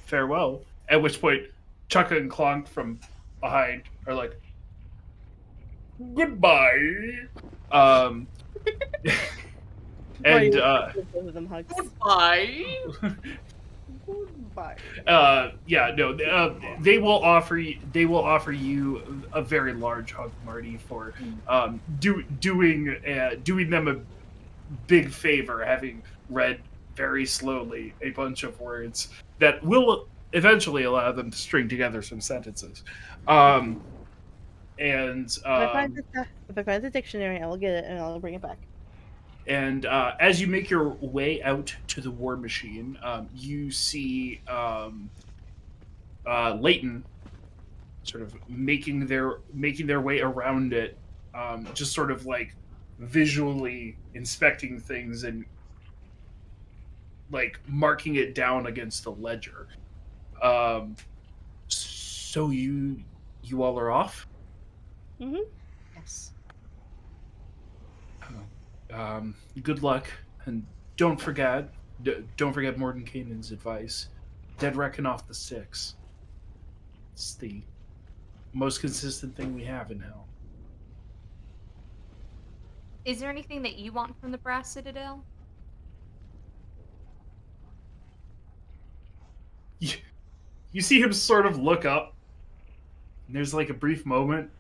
Farewell. At which point, Chukka and Clonk from behind are like, goodbye. Um, Marty and will give both of them hugs. Bye. Goodbye. Yeah, no, they will offer you. They will offer you a very large hug, Marty, for doing them a big favor, having read very slowly a bunch of words that will eventually allow them to string together some sentences. Um, and If I find the dictionary, I will get it and I'll bring it back. And as you make your way out to the war machine, you see Leighton sort of making their way around it, just sort of like visually inspecting things and like marking it down against the ledger. Um, so you all are off. Mm-hmm. Yes. Good luck, and don't forget don't forget Mordenkainen's advice. Dead reckon off the six. It's the most consistent thing we have in hell. Is there anything that you want from the Brass Citadel? You, you see him sort of look up, and there's like a brief moment,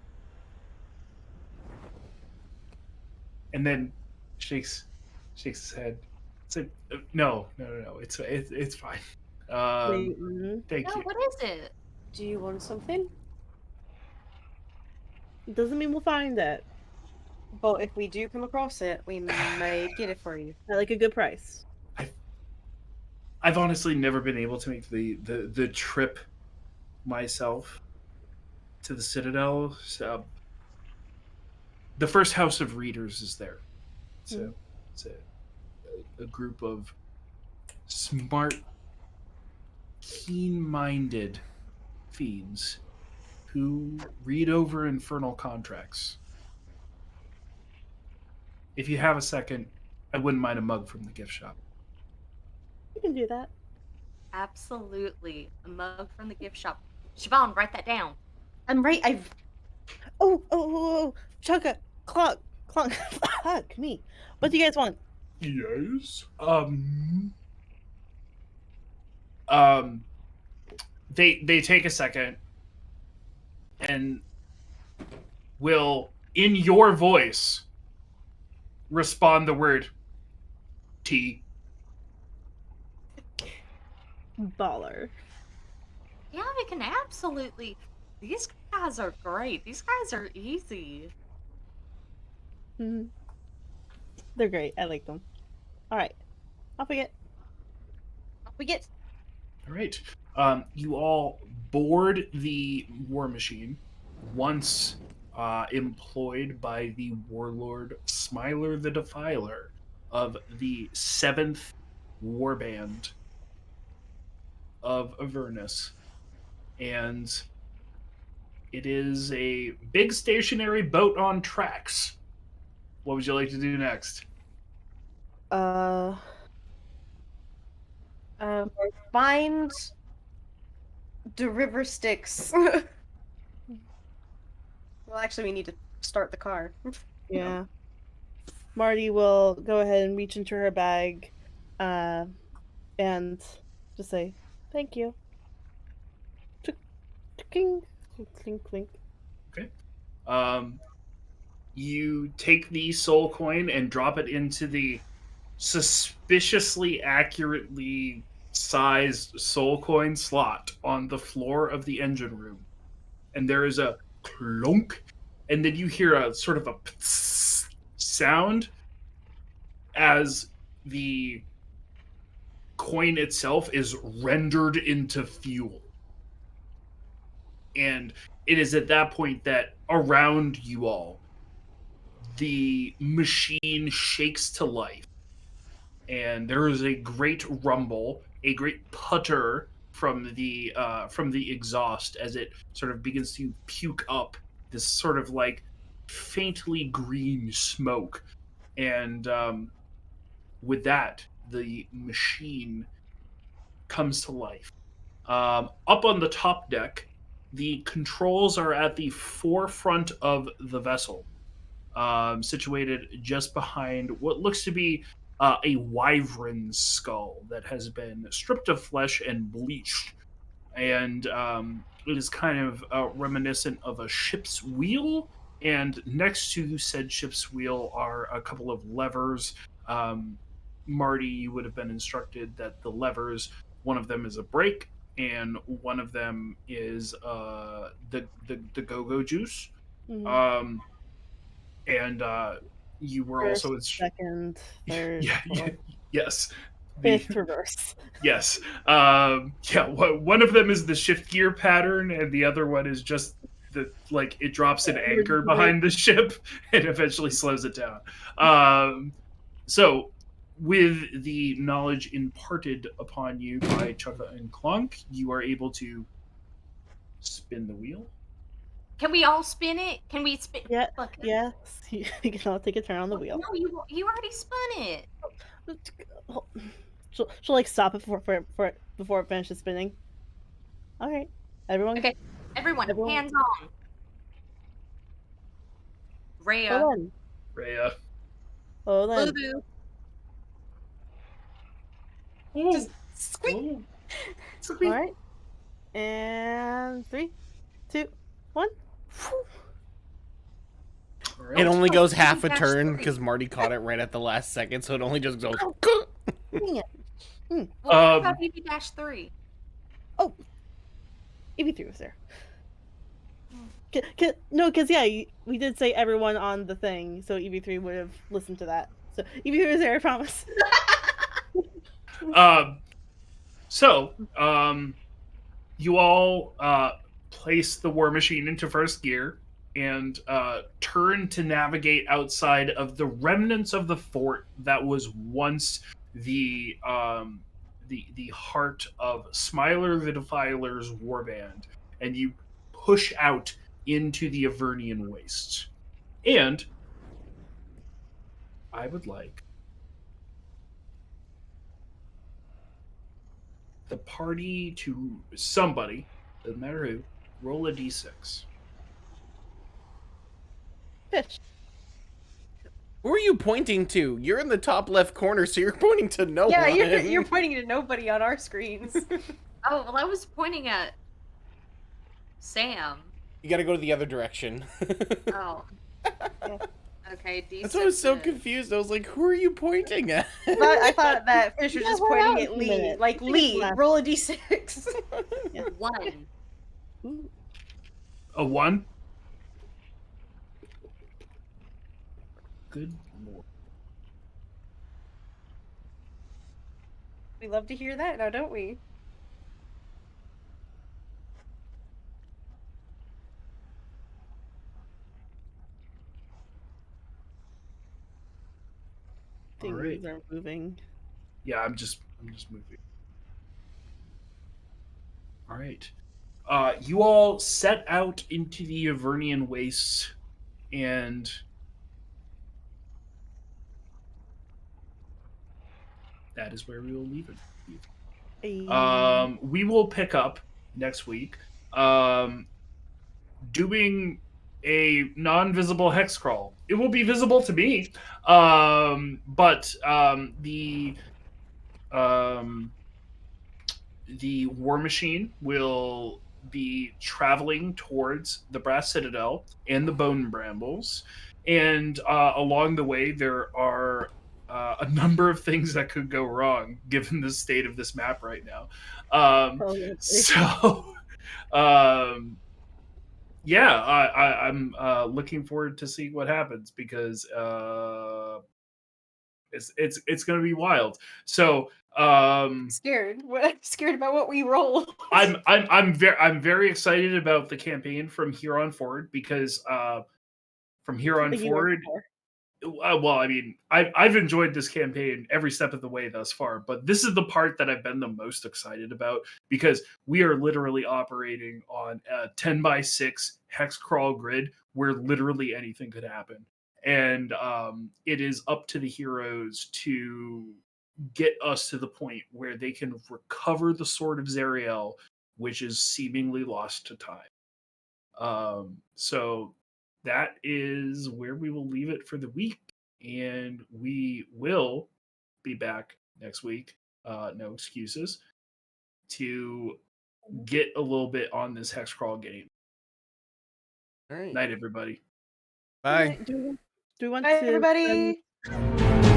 and then shakes his head. It's like, no. It's fine. Thank No, you. what is it? Do you want something? Doesn't mean we'll find it But if we do come across it, we might get it for you. at like a good price. I've honestly never been able to make the trip myself to the Citadel. So, the first house of readers is there. So it's a group of smart, keen-minded fiends who read over infernal contracts. If you have a second, I wouldn't mind a mug from the gift shop. You can do that. Absolutely. A mug from the gift shop. Siobhan, write that down. I'm right. I've Oh, Chugga, Clunk. Fuck me. What do you guys want? Yes. Um. They take a second and will, in your voice, respond the word tea. Baller. Yeah, we can absolutely. These guys are great. These guys are easy. hmm They're great. I like them. All right, off we get. we get. All right. You all board the war machine once employed by the warlord Smiler the Defiler of the 7th Warband of Avernus. And it is a big stationary boat on tracks. What would you like to do next? Uh, Find the river sticks. Well, actually, we need to start the car. yeah. Marty will go ahead and reach into her bag, and just say thank you. Clink, clink, clink. Okay. Um, you take the soul coin and drop it into the suspiciously accurately sized soul coin slot on the floor of the engine room. And there is a clunk, and then you hear a sort of a sound as the coin itself is rendered into fuel. And it is at that point that around you all, the machine shakes to life. And there is a great rumble, a great putter from the exhaust as it sort of begins to puke up this sort of like faintly green smoke. And with that, the machine comes to life. Up on the top deck, the controls are at the forefront of the vessel, situated just behind what looks to be a wyvern skull that has been stripped of flesh and bleached, and it is kind of reminiscent of a ship's wheel. And next to said ship's wheel are a couple of levers. Um, Marty, you would have been instructed that the levers, one of them is a brake, and one of them is the go-go juice. Mhm. Um, and you were First, also second, third, yeah, fourth, yes, the fifth reverse. yes. Yeah, one of them is the shift gear pattern, and the other one is just the like it drops an anchor Emergency brake. behind the ship and eventually slows it down. So, with the knowledge imparted upon you by Chukka and Clunk, you are able to spin the wheel. Can we all spin it? Can we spin? Yeah, Fuck. yes. You can all take a turn on the wheel. No, you already spun it. She'll like stop it before it finishes spinning. All right, everyone, Okay, everyone, everyone, hands on. hold Rhea, on, Rhea. hold on. Boo Oh, Just squeak. oh. All right, and 3, 2, 1. All It right. only goes Maybe half a dash turn 3. because Marty caught it right at the last second, so it only just goes. Oh, dang it. Well, what about Um, EV-3? Oh, EV3 was there. No, because yeah, we did say everyone on the thing, so EV3 would have listened to that. So EV3 was there, I promise. um, so, you all place the war machine into first gear and turn to navigate outside of the remnants of the fort that was once the heart of Smiler the Defiler's warband, and you push out into the Avernian wastes. And I would like the party to somebody, doesn't matter who, roll a d6. Fish. Who are you pointing to? You're in the top left corner, so you're pointing to no Yeah, one. you're pointing to nobody on our screens. Oh, well, I was pointing at Sam. You gotta go to the other direction. Oh. Okay, D6. That's why I was so confused. I was like, who are you pointing at? But I thought that Fish was Yeah, just hold pointing on at a Lee. minute. Like, I think it's Lee, last. roll a d6. 1. Ooh. A 1? Good lord. We love to hear that now, don't we? All right. Things are moving. Yeah, I'm just moving. All right. You all set out into the Avernian wastes, and that is where we will leave it. We will pick up next week, doing a non-visible hex crawl. It will be visible to me, but um, the war machine will be traveling towards the Brass Citadel and the Bone Brambles. And along the way, there are a number of things that could go wrong given the state of this map right now. So, um, yeah, I'm looking forward to see what happens because it's going to be wild. So, Scared. Scared about what we roll. I'm very excited about the campaign from here on forward because from here on Like you were forward, before. well, I mean, I've enjoyed this campaign every step of the way thus far, but this is the part that I've been the most excited about because we are literally operating on a 10x6 hex crawl grid where literally anything could happen, and it is up to the heroes to get us to the point where they can recover the sword of Zariel, which is seemingly lost to time. So that is where we will leave it for the week, and we will be back next week. No excuses. To get a little bit on this hex crawl game. All right. Night, everybody. Bye. Alright, do we want Bye, to spend everybody.